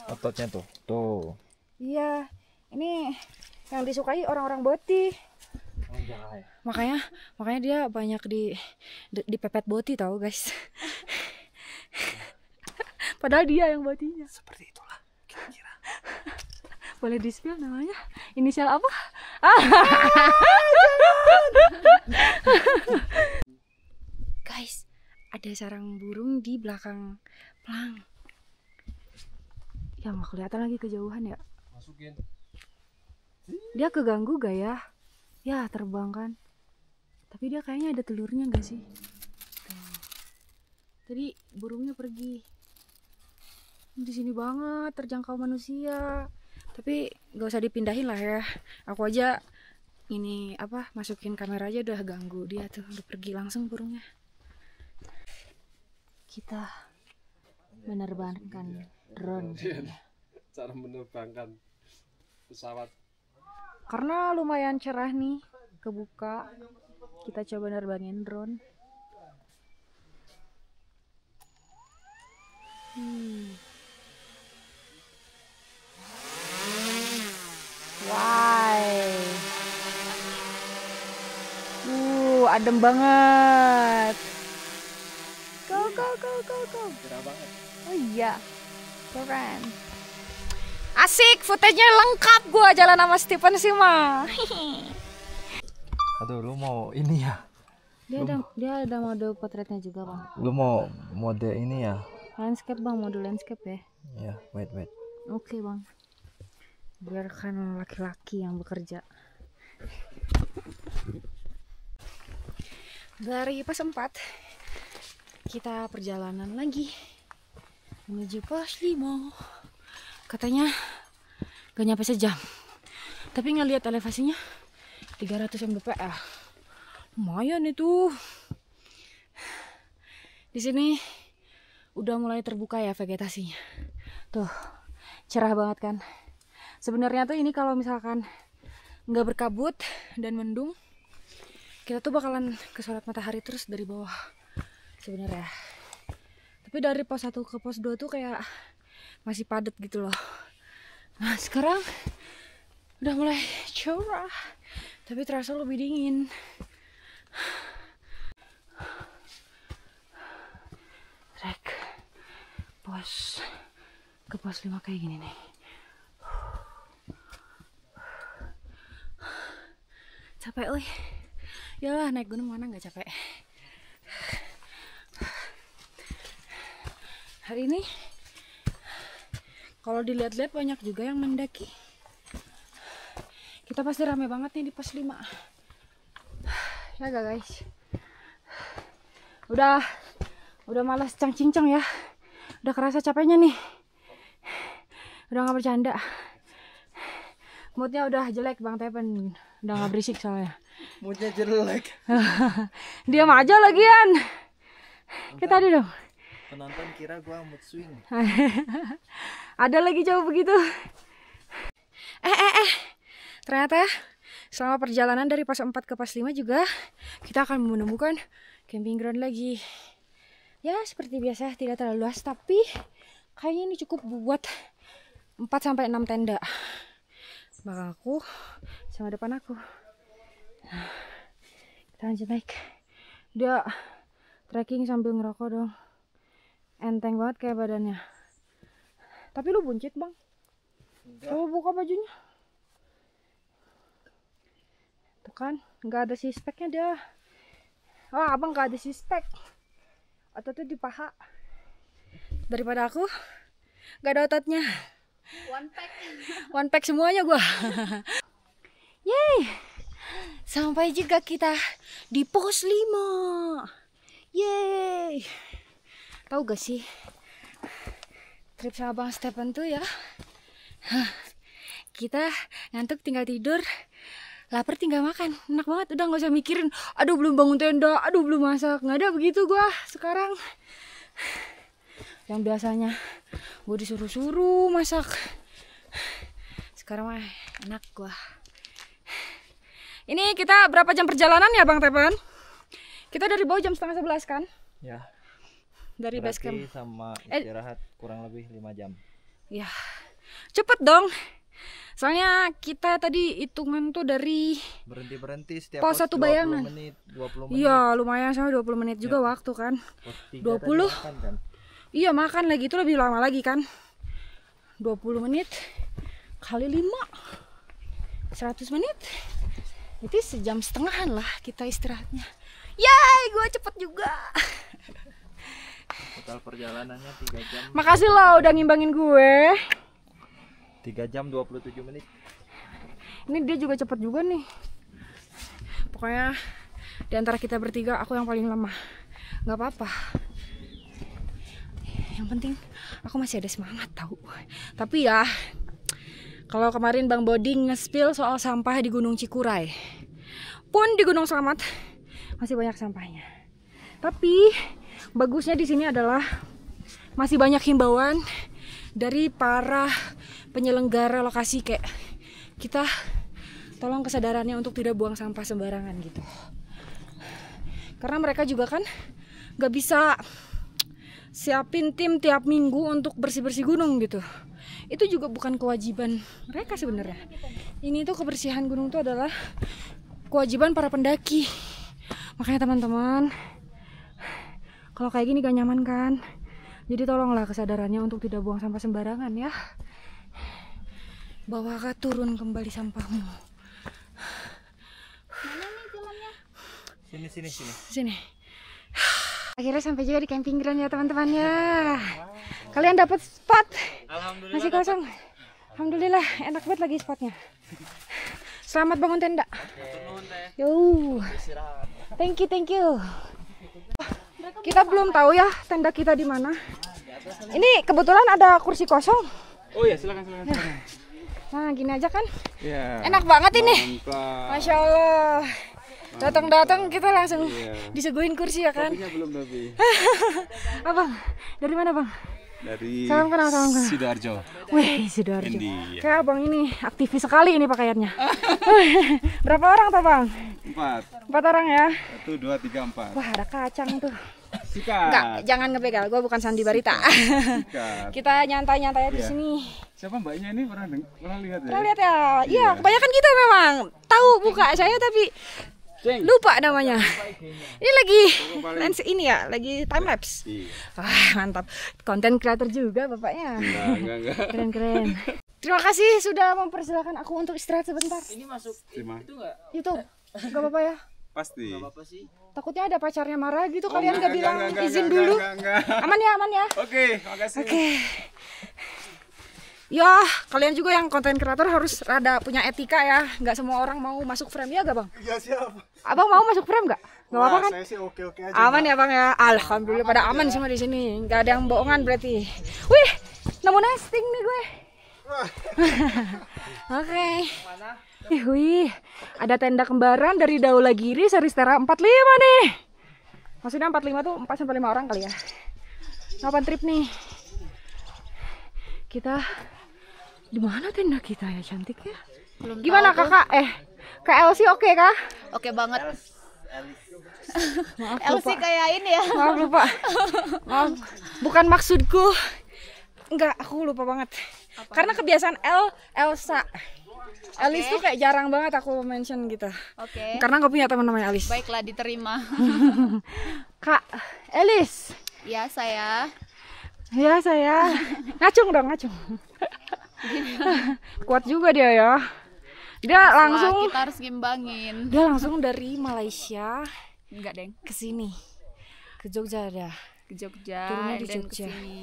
Ototnya tuh. Tuh. Iya. Ini yang disukai orang-orang boti. Makanya dia banyak di pepet boti tahu guys. Padahal dia yang botinya. Seperti itulah kira-kira. Boleh di spill namanya? Inisial apa? Guys, ada sarang burung di belakang plang. Ya nggak kelihatan lagi kejauhan ya. Masukin. Dia keganggu gak ya? Ya terbang kan. Tapi dia kayaknya ada telurnya gak sih? Tuh. Tadi burungnya pergi. Di sini banget terjangkau manusia. Tapi gak usah dipindahin lah ya. Aku aja ini apa masukin kamera aja udah ganggu dia tuh. Udah pergi langsung burungnya. Kita menerbangkan drone. Cara menerbangkan pesawat. Karena lumayan cerah nih, kebuka. Kita coba nerbangin drone. Wow. Adem banget. Go. Cerah banget. Oh iya. Keren. Asik, footage-nya lengkap gua jalan sama Stephen sih mah. Aduh, lu mau ini ya? Dia ada mode potretnya juga, Bang. Lu mau mode ini ya? Landscape, Bang, mode landscape ya. Ya, wait. Oke, Bang. Biarkan laki-laki yang bekerja. Dari pos 4 kita perjalanan lagi menuju pos 5. Katanya gak nyampe sejam, tapi ngelihat elevasinya 300 mdpl. Lumayan itu. Di sini udah mulai terbuka ya vegetasinya. Tuh, cerah banget kan. Sebenarnya tuh ini kalau misalkan nggak berkabut dan mendung, kita tuh bakalan kesorot matahari terus dari bawah sebenarnya. Tapi dari pos 1 ke pos 2 tuh kayak masih padat gitu loh. Nah sekarang udah mulai cerah, tapi terasa lebih dingin. Trek ke pos 5 kayak gini nih. Capek wih. Yalah, naik gunung mana nggak capek. Hari ini kalau dilihat-lihat banyak juga yang mendaki. Kita pasti rame banget nih di pos 5. Ya gak guys? Udah malas cang-cincang ya. Udah kerasa capeknya nih. Udah gak bercanda. Moodnya udah jelek Bang Tepen. Udah gak berisik soalnya. Moodnya jelek. Diam aja lagian. Kita tadi dong. Penonton kira gua mood swing. Ada lagi cowok begitu. Ternyata selama perjalanan dari pos 4 ke pos 5 juga kita akan menemukan camping ground lagi. Ya seperti biasa tidak terlalu luas, tapi kayaknya ini cukup buat 4-6 tenda. Belakang aku sama depan aku. Nah, kita lanjut naik. Dia trekking sambil ngerokok dong. Enteng banget kayak badannya. Tapi lu buncit Bang. Coba buka bajunya. Tuh kan, nggak ada sispeknya dia. Oh abang nggak ada sispek. Atau tuh di paha. Daripada aku nggak ada ototnya. One pack semuanya gua. Yeay. Sampai juga kita di pos 5. Yeay. Tahu gak sih, trip sama Bang Stephen tuh ya, kita ngantuk tinggal tidur, lapar tinggal makan, enak banget. Udah nggak usah mikirin, aduh belum bangun tenda, aduh belum masak, nggak ada begitu gua sekarang. Yang biasanya gua disuruh-suruh masak, sekarang mah enak gua. Ini kita berapa jam perjalanan ya Bang Tepen? Kita dari bawah jam 10:30 kan? Ya. Dari base camp sama istirahat kurang lebih 5 jam. Ya, cepet dong. Soalnya kita tadi hitungan tuh dari berhenti setiap pos 1 Bayangan. 20 menit. Iya, lumayan sama 20 menit juga ya. Waktu kan. Pos 3 20. Makan, kan? Iya, makan lagi itu lebih lama lagi kan. 20 menit kali 5. 100 menit. Itu 1,5 jam lah kita istirahatnya. Yay, gue cepet juga. Total perjalanannya 3 jam. Makasih lo udah ngimbangin gue. 3 jam 27 menit. Ini dia juga cepet juga nih. Pokoknya di antara kita bertiga aku yang paling lama. Nggak apa-apa. Yang penting aku masih ada semangat tahu. Tapi ya kalau kemarin Bang Bodi nge-spill soal sampah di Gunung Cikuray, pun di Gunung Slamet masih banyak sampahnya. Tapi bagusnya di sini adalah masih banyak himbauan dari para penyelenggara lokasi, kayak kita tolong kesadarannya untuk tidak buang sampah sembarangan gitu. Karena mereka juga kan gak bisa siapin tim tiap minggu untuk bersih-bersih gunung gitu. Itu juga bukan kewajiban mereka sebenarnya. Ini tuh kebersihan gunung tuh adalah kewajiban para pendaki. Makanya teman-teman, kalau kayak gini gak nyaman kan? Jadi tolonglah kesadarannya untuk tidak buang sampah sembarangan ya. Bawa turun kembali sampahmu. Sini. Akhirnya sampai juga di camping ground ya teman-teman ya. Kalian dapat spot? Alhamdulillah. Masih kosong. Alhamdulillah, enak banget lagi spotnya. Selamat bangun tenda. Yo. Thank you. Kita belum tahu ya tenda kita di mana. Ini kebetulan ada kursi kosong. Oh ya, silakan. Nah, gini aja kan? Ya. Enak banget ini. Mantap. Masya Allah. Datang kita langsung disuguhin kursi ya kan? Kopinya belum tapi. Abang, dari mana bang? Dari Salam kenal. Sidoarjo. Wih, Sidoarjo. India. Kayak abang ini aktivis sekali ini pakaiannya. Berapa orang tuh bang? 4. 4 orang ya? 1, 2, 3, 4. Wah, ada kacang tuh. Sikat. Enggak, jangan ngebegal. Gue bukan Sandi Barita. Sikat. Kita nyantai-nyantai di Iya. sini. Siapa mbaknya ini pernah lihat ya? Pernah lihat ya? Iya, kebanyakan kita memang tahu muka saya tapi lupa namanya. Ini lagi lens ini ya, lagi time lapse. Iya. Wah, mantap. Konten creator juga bapaknya. Enggak. Keren. Terima kasih sudah mempersilahkan aku untuk istirahat sebentar. Terima. YouTube. Gak apa-apa ya? Pasti. Takutnya ada pacarnya marah gitu, kalian enggak, gak bilang enggak, izin enggak, dulu. enggak. Aman ya? Oke, makasih. Oke. Ya, kalian juga yang konten kreator harus rada punya etika ya. Nggak semua orang mau masuk frame ya gak bang? Iya siap. Abang mau masuk frame nggak? Nggak apa-apa kan? Saya sih oke aja. Aman ya bang ya. Alhamdulillah pada aman semua di sini. Nggak ada yang bohongan berarti. Wih, nemu nesting nih gue. Oke. Wih, ada tenda kembaran dari Daulagiri Seristera 45 nih. Maksudnya 45 tuh 4 sampai 5 orang kali ya. 8 trip nih. Kita di mana tenda kita ya, cantik ya? Belum Gimana tahu tuh. kakak? Kak Elsie oke kah? Oke banget. Maaf Elsie lupa. kayak ini ya. Maaf lupa. Maaf. Bukan maksudku. Enggak, aku lupa banget. Karena kebiasaan Elsa. Elis tuh kayak jarang banget aku mention gitu. Oke. Karena nggak punya teman namanya Elis. Baiklah, diterima. Kak Elis. Ya, saya. Ya saya. Ngacung dong, ngacung. Kuat juga dia ya. Dia Wah, langsung kita harus gimbangin. dari Malaysia Enggak, Deng. ke sini. Ke Jogja ada. Ke Jogja Turunnya di dan Jogja. kesini.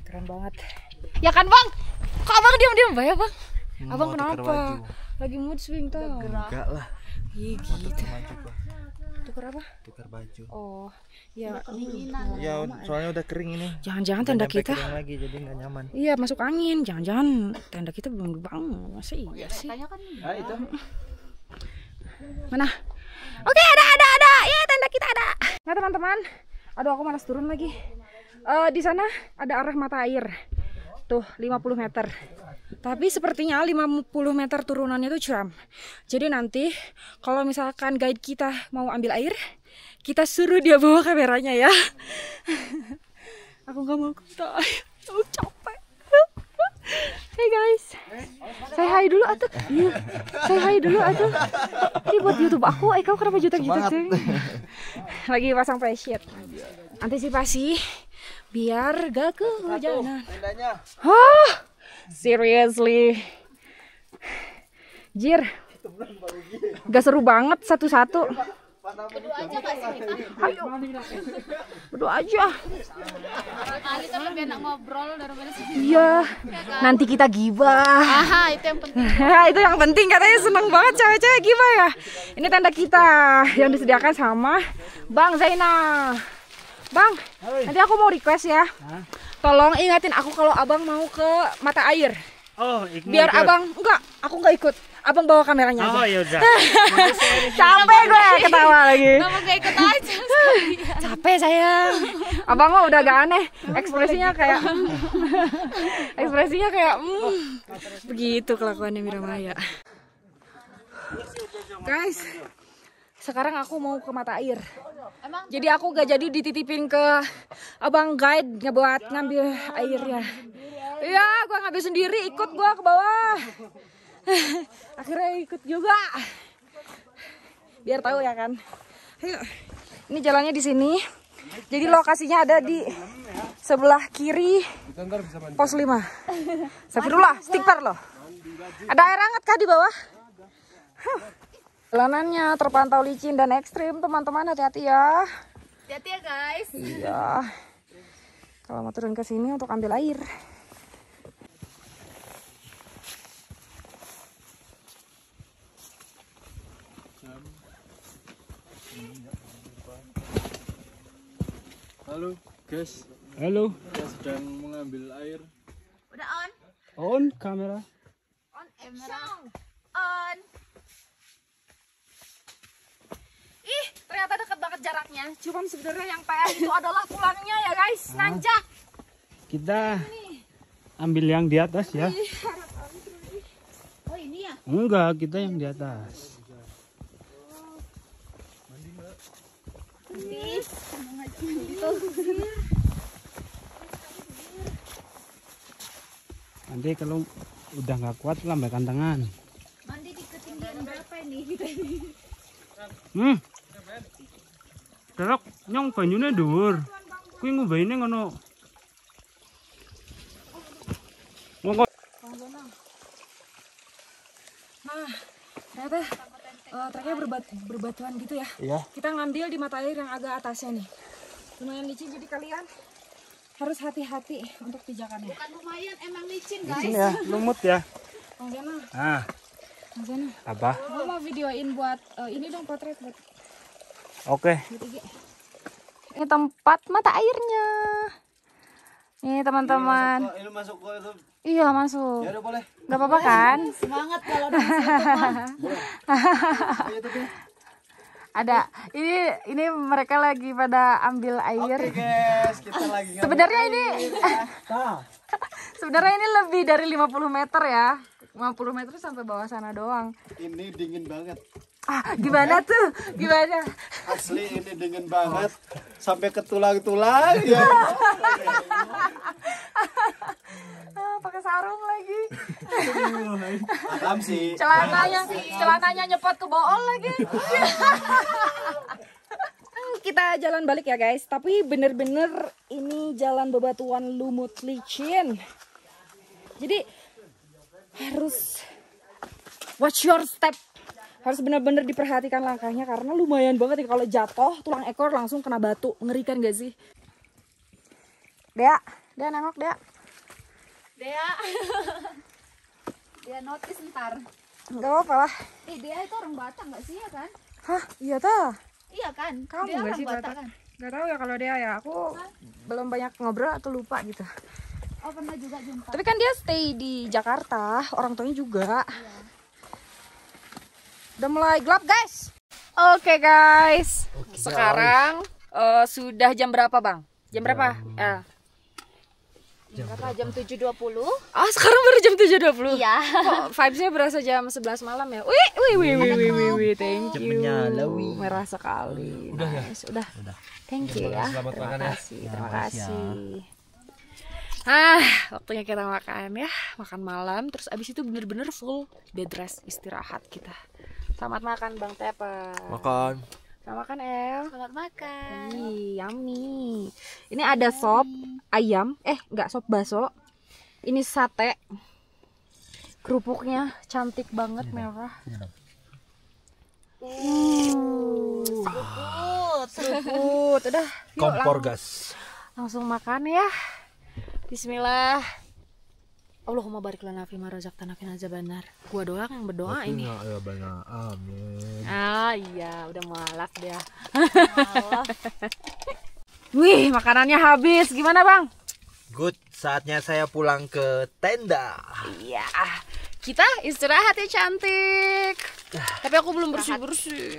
Keren banget. Ya kan, Bang? Kok Abang diam-diam ya, Bang? Abang kenapa? Lagi mood swing tuh. Enggak lah. Ih, gitu. Tuker apa? Tukar baju. Oh, ya. Ya, soalnya udah kering ini. Jangan-jangan Udah tenda nyampe kita. kering lagi jadi nggak nyaman. Iya, masuk angin. Jangan-jangan tenda kita belum dibangun. Masa iya sih? Tanya kan nih. itu. Mana? Oke, ada. Ya, tenda kita ada. Nah, teman-teman. Aduh, aku malas turun lagi. Di sana ada arah mata air. Tuh, 50 meter. Tapi sepertinya 50 meter turunannya itu curam. Jadi nanti kalau misalkan guide kita mau ambil air, kita suruh dia bawa kameranya ya. Aku nggak mau kena air. Aku capek. Hey guys, say hi dulu atuh. Iya, say hi dulu atuh. Ini buat YouTube aku. Kau kenapa jutek-jutek sih? Lagi pasang face sheet. Antisipasi biar gak kehujanan. Tendanya. Hah? Seriously? Jir, gak seru banget satu-satu. Berdua aja gak sih kita? Ayo, berdua aja. Ali tuh lebih enak ngobrol daripada sih. Iya, nanti kita gibah. Aha, itu yang penting. Itu yang penting, katanya seneng banget cewek-cewek gibah ya. Ini tenda kita yang disediakan sama Bang Zainal. Bang, nanti aku mau request ya. Tolong ingatin aku kalau abang mau ke mata air. Oh, Biar abang, enggak, aku nggak ikut. Abang bawa kameranya aja. ya udah. Capek gue ketawa lagi. Kamu gak ikut aja. capek sayang. Abang mah udah gak aneh, ekspresinya kayak begitu kelakuannya Miramaya. Guys, sekarang aku mau ke mata air. Jadi aku gak jadi dititipin ke abang guide buat ngambil airnya. Iya, gue ngambil sendiri, ikut gue ke bawah. Akhirnya ikut juga. Biar tahu ya kan. Ayo. Ini jalannya di sini. Jadi lokasinya ada di sebelah kiri pos 5. Astagfirullah, stiker loh. Ada air hangat kah di bawah? Jalanannya terpantau licin dan ekstrim, teman-teman, hati-hati ya. Hati-hati ya guys. Iya. Kalau mau turun ke sini untuk ambil air. Halo guys, Halo. kita sedang mengambil air. Udah on? On kamera. On kamera. On. Ih, ternyata deket banget jaraknya. Cuma sebenarnya yang PR itu adalah pulangnya ya guys, nanjak. Kita ambil yang di atas ya. Oh ini ya? Enggak, kita yang di atas. Nanti kalau udah nggak kuat lambaikan tangan. Mandi di ketinggian berapa ini? Terok nyong banyune dhuwur. Kuwi ngombaine ngono. Monggo. Nah, ternyata treknya berbatuan gitu ya. Iya. Kita ngambil di mata air yang agak atasnya nih. Lumayan licin, jadi kalian harus hati-hati untuk pijakannya. Bukan lumayan, emang licin guys. Ini ya, lumut ya. Bang Zana, Ah, Bang Zana, apa? gue mau videoin buat ini dong, potret buat Oke. IG. Ini tempat mata airnya. Nih teman-teman. Ini masuk kok itu. Iya masuk. Ya udah boleh. Gak apa-apa kan? Semangat kalau udah masuk. Ada. Ini mereka lagi pada ambil air. Oke guys, kita lagi ngambil Sebenarnya air. ini sebenarnya ini lebih dari 50 meter ya. 50 meter sampai bawah sana doang. Ini dingin banget. Ah, gimana tuh? Gimana? Asli ini dingin banget. Sampai ke tulang-tulang ya. Pakai sarung lagi. Alam sih. Celananya nyepot ke bool lagi. Kita jalan balik ya guys, tapi bener-bener ini jalan bebatuan lumut licin. Jadi harus watch your step. Harus bener-bener diperhatikan langkahnya karena lumayan banget nih kalau jatuh tulang ekor langsung kena batu. Ngerikan gak sih? Dea nengok Dea. Dia notice ntar. Gak apa-apa lah. Dia itu orang Batak nggak sih ya kan? Hah, iya tah. Iya kan? Kamu Dia nggak orang sih Batak Batak? kan? Gak tahu ya kalau dia ya. Aku belum banyak ngobrol atau lupa gitu. Oh pernah juga jumpa. Tapi kan dia stay di Jakarta, orang tuanya juga. Udah mulai gelap guys. Oke guys. Sekarang sudah jam berapa bang? Jam berapa? Jam 7.20. Ah sekarang baru jam 7.20. Iya. Kok vibesnya berasa jam 11 malam ya? Wih, thank you. Merah sekali. Udah ya? Udah. Thank you ya. Terima kasih. Waktunya kita makan ya. Makan malam, terus abis itu bener-bener full bed rest, istirahat kita. Selamat makan Bang Tepa. Makan. Selamat makan El. Selamat makan. Ih, yummy. Ini ada sop ayam, enggak, sop bakso. Ini sate. Kerupuknya cantik banget, merah. Seruput. Udah, yuk Kompor gas. langsung makan ya. Bismillah. Allahumma barik lana fi ma razaqtana fi benar. Gua doang yang berdoa ini. Ya banyak. Amin. Ah iya, udah mualaf dia. Wih, makanannya habis. Gimana bang? Good, saatnya saya pulang ke tenda. Iya, kita istirahat ya cantik. Tapi aku belum bersih-bersih.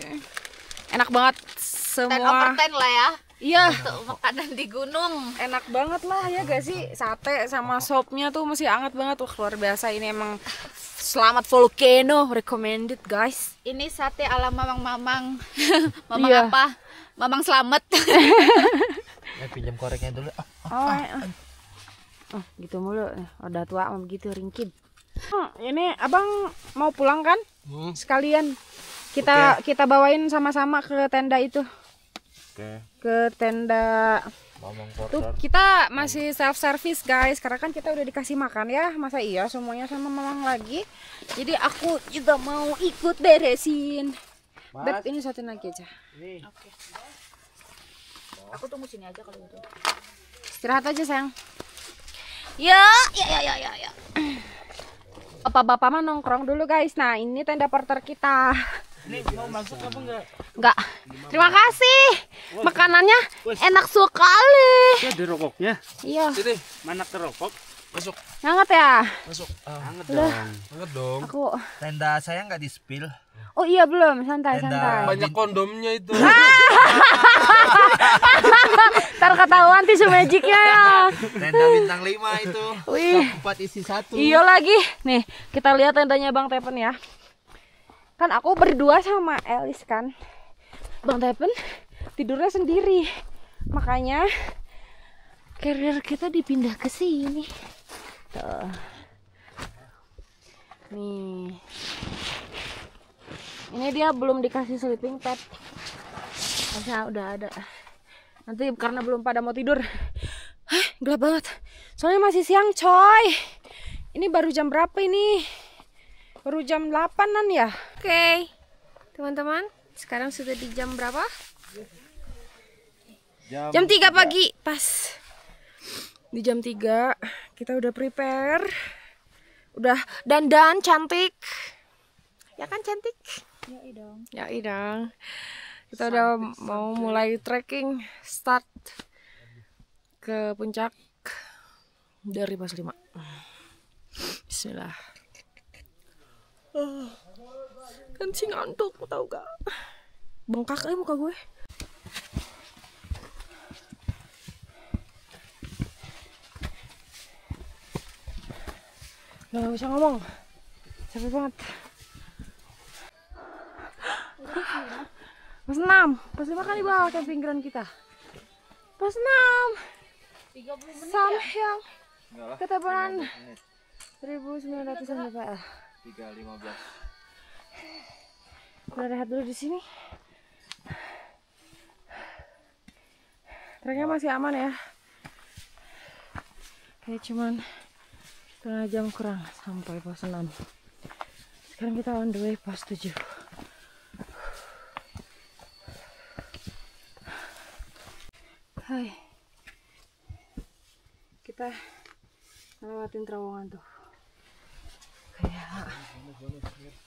Enak banget 10 over semua. 10 lah ya. Iya, Untuk makanan di gunung. enak banget lah ya gak sih? Sate sama sopnya tuh masih hangat banget. Wah, luar biasa. Ini emang Selamat Volcano, recommended guys. Ini sate ala mamang-mamang. Mamang Iya. apa? Mamang Slamet. Pinjam koreknya dulu. Oh, gitu mulu. Udah tua mah begitu ringkih. Ini abang mau pulang kan? Sekalian kita bawain sama-sama ke tenda itu. Oke. Ke tenda. Mamang Tuh porter. kita masih self service guys, karena kan kita udah dikasih makan ya. Masa iya semuanya sama mamang lagi. Jadi aku juga mau ikut beresin. Beb, ini satu lagi aja. Oke. Aku tunggu sini aja kalau gitu. Istirahat aja sayang. Ya. Bapak-bapak mah nongkrong dulu guys. Nah ini tenda porter kita. Ini mau masuk apa enggak? Enggak. Terima kasih. Makanannya enak sekali. Ada rokoknya. Iya. Mana kerokok? Hangat ya. Hangat Udah. dong. Aku. Tenda saya nggak di spill. Oh iya belum. Santai. Banyak kondomnya itu. Ntar ketahuan tisu magicnya ya. Tenda bintang 5 itu. Wih. 4 isi 1. Iya lagi. Nih kita lihat tendanya Bang Tepen ya. Kan aku berdua sama Elis kan. Bang Tepen tidurnya sendiri. Makanya carrier kita dipindah ke sini. Tuh. Nih. Ini dia belum dikasih sleeping pad. Masa udah ada. Nanti karena belum pada mau tidur. Hah, gelap banget. Soalnya masih siang, coy. Ini baru jam berapa ini? Baru jam 8-an ya? Oke. Teman-teman, sekarang sudah di jam berapa? Jam 3 pagi, pas. Di jam 3 kita udah prepare. Udah dandan cantik. Ya kan cantik? Ya dong. Kita udah mau mulai trekking, start ke puncak dari pos 5. Bismillah. Kan sih ngantuk, tau gak? Bengkak aja muka gue. Gak bisa ngomong, capek banget. Pos 6, pos 5 kan di bawah camping ground kita. Pos 6 Samhyang Ketebalan 1900 mdpl. 315. Udah rehat dulu di sini. Treknya masih aman ya. Kayak cuman setengah jam kurang sampai pos 6. Sekarang kita on the way pos 7. Hai. Kita ngelewatin terowongan tuh. Kayak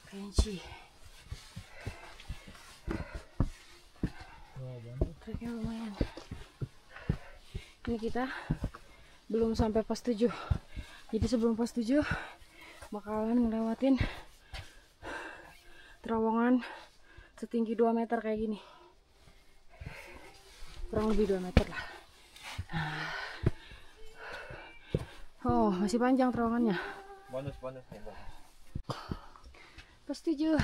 Kenci. Treknya lumayan. Ini kita belum sampai pos 7. Jadi sebelum pos 7 bakalan ngelewatin terowongan setinggi 2 meter kayak gini. Kurang lebih 2 meter lah. Oh, masih panjang terowongannya. Bonus. Pos 7.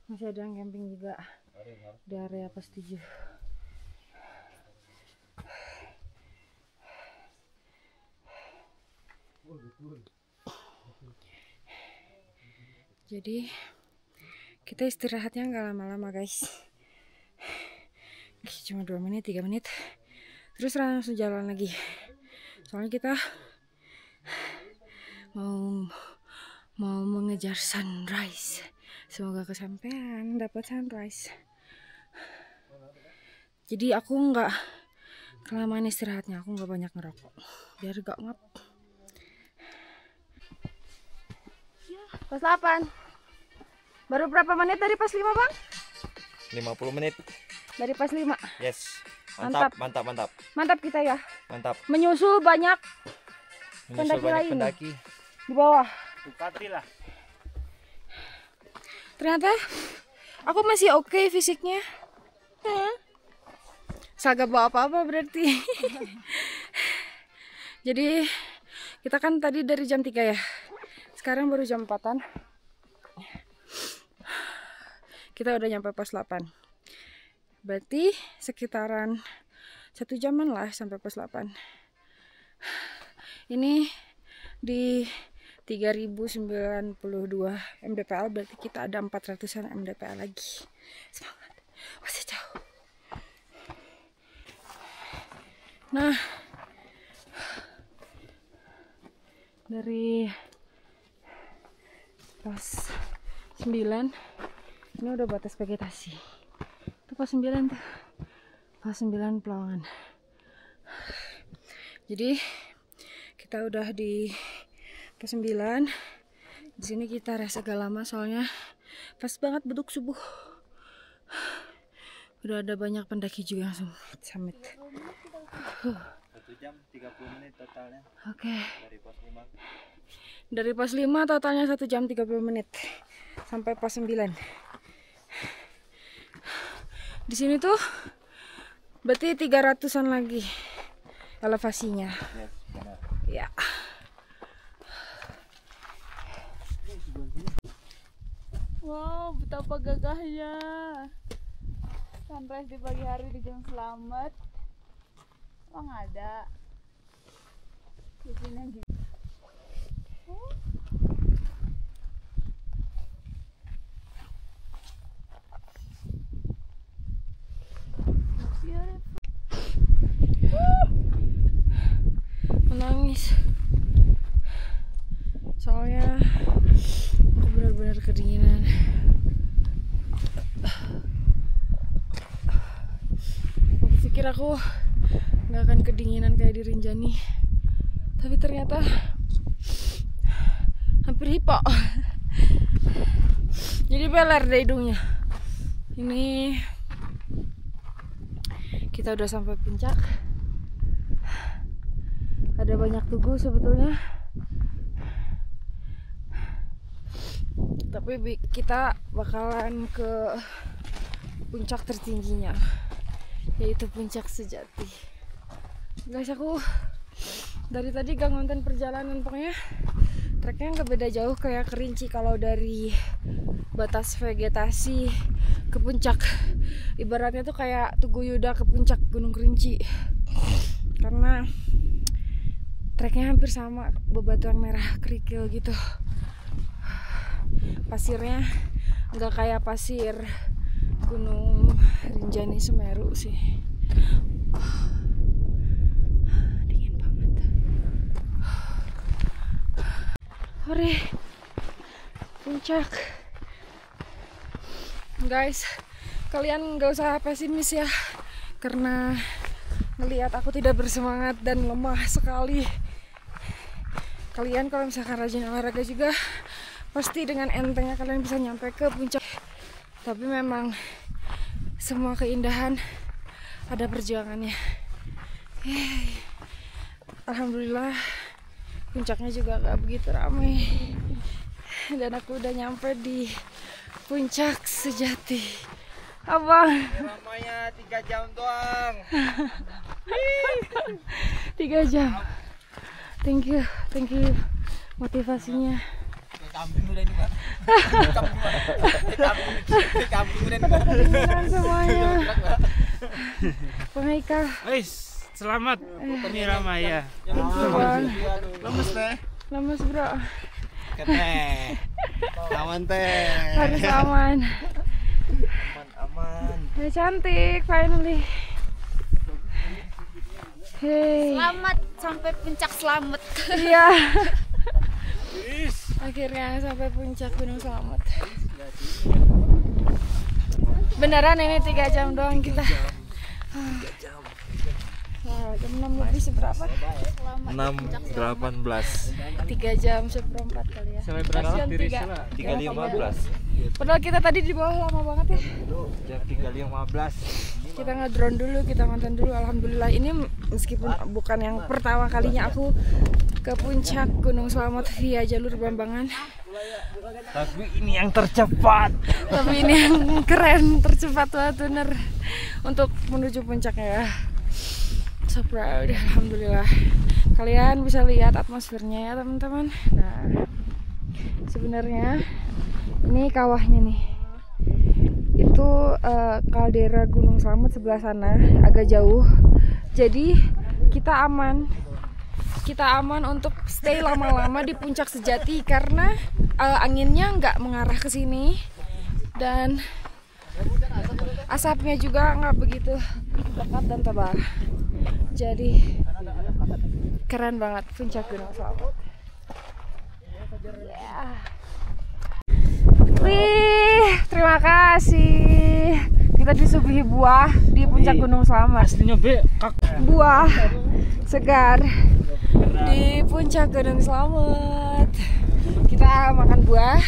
Masih ada yang camping juga di area pos 7. Jadi kita istirahatnya nggak lama-lama guys. Cuma 2 menit, 3 menit. Terus langsung jalan lagi. Soalnya kita mau mengejar sunrise. Semoga kesampaian dapat sunrise. Jadi aku nggak kelamaan istirahatnya, aku nggak banyak ngerokok biar gak ngap. Pos 8. Baru berapa menit dari pos 5 bang? 50 menit. Dari pos 5. Yes. Mantap. Mantap kita ya. Mantap. Menyusul banyak Menyusul pendaki banyak lain pendaki. di bawah. Bupati lah. Ternyata aku masih oke fisiknya. Sagak bawa apa-apa berarti. Jadi kita kan tadi dari jam 3 ya. Sekarang baru jam 4-an. Kita udah nyampe pos 8. Berarti sekitaran 1 jaman lah sampai pos 8. Ini di 3092 mdpl, berarti kita ada 400-an mdpl lagi. Semangat, masih jauh. Nah, dari pos 9 ini udah batas vegetasi. Itu pos 9 tuh, pos 9 Pelawangan. Jadi kita udah di pos 9. Di sini kita rest agak lama soalnya pas banget beduk subuh. Udah ada banyak pendaki juga langsung summit. 1 jam 30 menit totalnya. Oke. Dari pos 5. Dari pos 5 totalnya 1 jam 30 menit sampai pos 9. Di sini tuh berarti 300-an lagi elevasinya. Yes, benar. Ya. Wow, betapa gagahnya. Sunrise di pagi hari di Gunung Slamet. Emang ada. Di sini gitu. Menangis soalnya aku benar-benar kedinginan. Aku pikir aku nggak akan kedinginan kayak di Rinjani, tapi ternyata hampir hipo. Jadi beler deh hidungnya. Ini kita udah sampai puncak. Ada banyak tugu sebetulnya, tapi kita bakalan ke puncak tertingginya, yaitu puncak sejati. Guys, aku dari tadi gak ngonten perjalanan, pokoknya treknya nggak beda jauh kayak Kerinci. Kalau dari batas vegetasi ke puncak, ibaratnya tuh kayak Tugu Yuda ke puncak Gunung Kerinci, karena treknya hampir sama, bebatuan merah kerikil gitu. Pasirnya nggak kayak pasir Gunung Rinjani Semeru sih. Dingin banget. Hore, puncak. Guys, kalian nggak usah pesimis ya, karena ngelihat aku tidak bersemangat dan lemah sekali. Kalian kalau misalkan rajin olahraga juga, pasti dengan entengnya kalian bisa nyampe ke puncak. Tapi memang semua keindahan ada perjuangannya. Alhamdulillah puncaknya juga gak begitu ramai, dan aku udah nyampe di puncak sejati. Abang, Lamanya 3 jam doang. 3 jam. Thank you motivasinya. Kambing udah ini, Pak. Kambing udah ini. Kedengeran semuanya. Bang Ika. Guys, selamat Miramaya. Bang. Lemes teh. Lemes bro. Keteh. Aman teh. Harus aman. Aman. Ya, cantik, finally. Hey. Selamat sampai puncak Slamet. Iya. Akhirnya sampai puncak Gunung Slamet. Beneran ini 3 jam doang kita. Wow, jam 6 lebih seberapa? 6.18. 3 jam seperempat kali ya. Sampai Pas berapa? jam 3. 3.15. Padahal kita tadi di bawah lama banget ya. Jam 3.15. Kita nge-drone dulu, kita nonton dulu. Alhamdulillah, ini meskipun bukan yang pertama kalinya aku ke puncak Gunung Slamet via jalur Bambangan, Tapi ini yang tercepat. Tapi ini yang keren, tercepat banget bener untuk menuju puncaknya ya. So proud, alhamdulillah. Kalian bisa lihat atmosfernya ya teman-teman. Nah, sebenarnya ini kawahnya nih. Itu kaldera Gunung Slamet sebelah sana, agak jauh. Jadi kita aman. Kita aman untuk stay lama-lama di puncak sejati karena anginnya nggak mengarah ke sini dan asapnya juga nggak begitu lekat dan tebal. Jadi keren banget puncak Gunung Slamet. Yeah. Wih, terima kasih. Kita disuguhi buah di puncak Gunung Slamet. Aslinya Buah segar di puncak Gunung Slamet. Kita makan buah,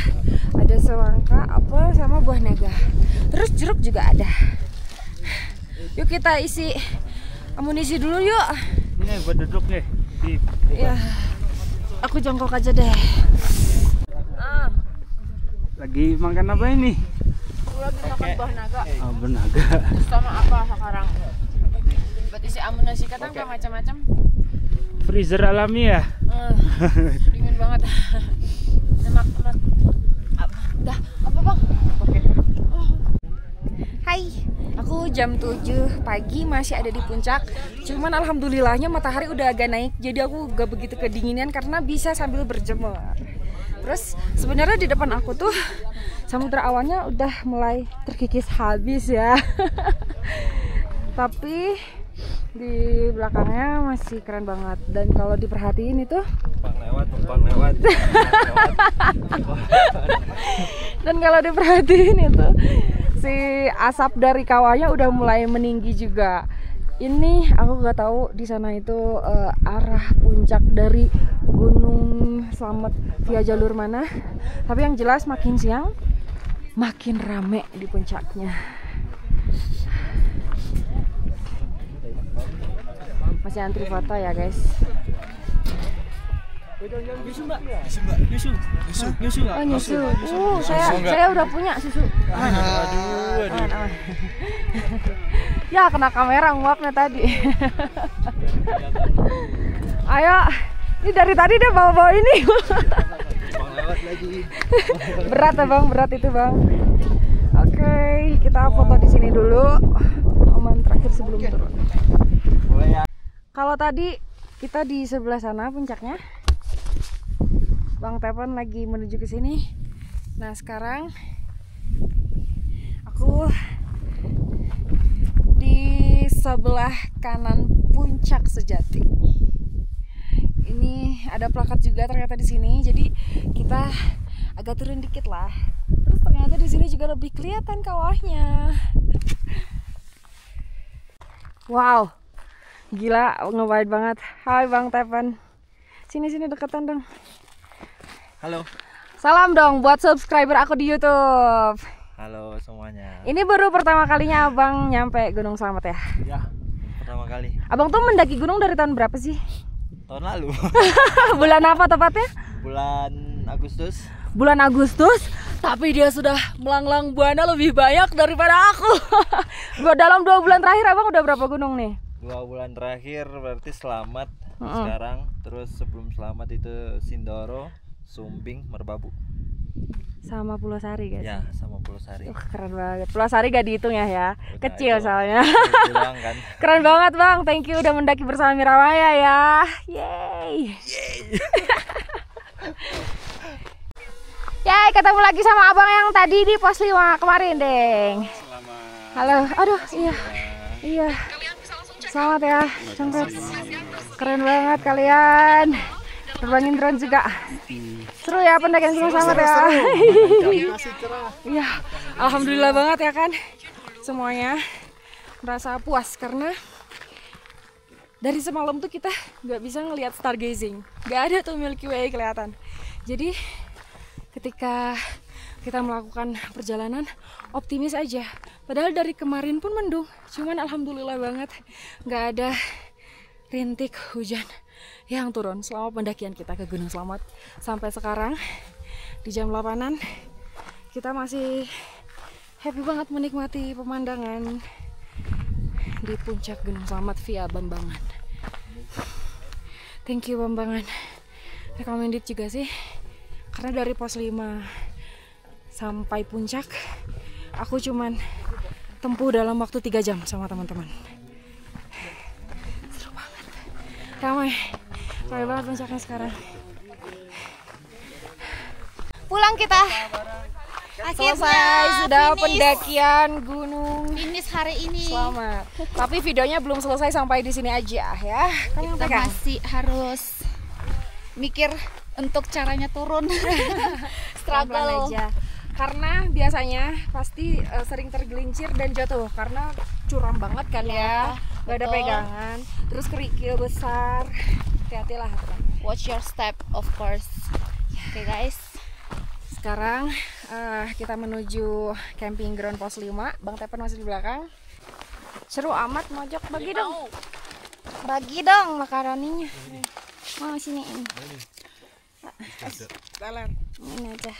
ada semangka, apel, sama buah naga. Terus jeruk juga ada. Yuk kita isi amunisi dulu yuk. Ini buat duduk nih. Ya, aku jongkok aja deh. Lagi makan apa ini? Aku lagi makan buah naga. Oh, benaga. Sama apa sekarang? Buat isi amunisi kadang macam-macam. Freezer alami ya? Dingin banget. Enak. Dah, apa bang? Oke. Hai, aku jam 7 pagi masih ada di puncak. Cuman alhamdulillahnya matahari udah agak naik, jadi aku gak begitu kedinginan karena bisa sambil berjemur. Terus sebenarnya di depan aku tuh samudra awannya udah mulai terkikis habis ya. Tapi di belakangnya masih keren banget, dan kalau diperhatiin itu Tumpang lewat. dan kalau diperhatiin itu si asap dari kawahnya udah mulai meninggi juga. Ini aku gak tahu di sana itu arah puncak dari Gunung Slamet via jalur mana, tapi yang jelas makin siang makin rame di puncaknya. Masih antri foto ya guys. Nyusu. Oh nyusu. Saya udah punya susu. Aman. Ya kena kamera nguapnya tadi. Ayo, ini dari tadi dia bawa ini. Berat ya bang, berat itu bang. Oke, kita foto di sini dulu. Momen terakhir sebelum turun. Kalau tadi kita di sebelah sana puncaknya, Bang Tepan lagi menuju ke sini. Nah sekarang aku di sebelah kanan puncak sejati. Ini ada plakat juga ternyata di sini. Jadi kita agak turun dikit lah. Terus ternyata di sini juga lebih kelihatan kawahnya. Wow, gila, nge-wide banget. Hai Bang Tepan. Sini deketan dong. Halo. Salam dong buat subscriber aku di YouTube. Halo semuanya. Ini baru pertama kalinya Abang nyampe Gunung Slamet ya? Ya, pertama kali. Abang tuh mendaki gunung dari tahun berapa sih? Tahun lalu. Bulan apa tepatnya? Bulan Agustus. Bulan Agustus, tapi dia sudah melanglang buana lebih banyak daripada aku. Dalam 2 bulan terakhir Abang udah berapa gunung nih? 2 bulan terakhir berarti Slamet. Sekarang terus sebelum Slamet itu Sindoro, Sumbing, Merbabu. Sama Pulau Sari guys. Ya, sama Pulau Sari. Keren banget. Pulau Sari gak dihitung ya, Udah, kecil itu soalnya. Bilang kan. Keren banget Bang, thank you udah mendaki bersama Miramaya ya. Yeay. Yay, ketemu lagi sama Abang yang tadi di pos 5 kemarin, Deng. Halo, aduh, iya. Selamat ya, congrats. Keren banget kalian. Terbangin drone juga. Seru ya pendakian Gunung Slamet ya. Iya, alhamdulillah banget ya kan. Semuanya merasa puas karena dari semalam tuh kita nggak bisa ngelihat stargazing. Nggak ada tuh Milky Way kelihatan. Jadi ketika kita melakukan perjalanan optimis aja. Padahal dari kemarin pun mendung. Cuman alhamdulillah banget nggak ada rintik hujan yang turun selama pendakian kita ke Gunung Slamet sampai sekarang. di jam 8-an. Kita masih happy banget menikmati pemandangan di puncak Gunung Slamet via Bambangan. Thank you Bambangan. Recommended juga sih, karena dari pos 5 sampai puncak aku cuman tempuh dalam waktu 3 jam sama teman-teman. Seru banget, ramai banget puncaknya sekarang. Pulang kita. Selesai, sudah pendakian gunung Finish hari ini. Selamat. Tapi videonya belum selesai, sampai di sini aja ya. Kamu yang Kita pegang. masih harus mikir untuk caranya turun. Pelan-pelan Struggle. aja. Karena biasanya pasti sering tergelincir dan jatuh karena curam banget kan ya. Gak ada betul. pegangan. Terus kerikil besar. Hati-hatilah teman. Watch your step, of course. Oke guys. Sekarang kita menuju camping ground pos 5. Bang Tepen masih di belakang. Seru amat, mojok. Bagi dong. Bagi dong makaroninya. Mau sini ini. Jalan. Ini aja.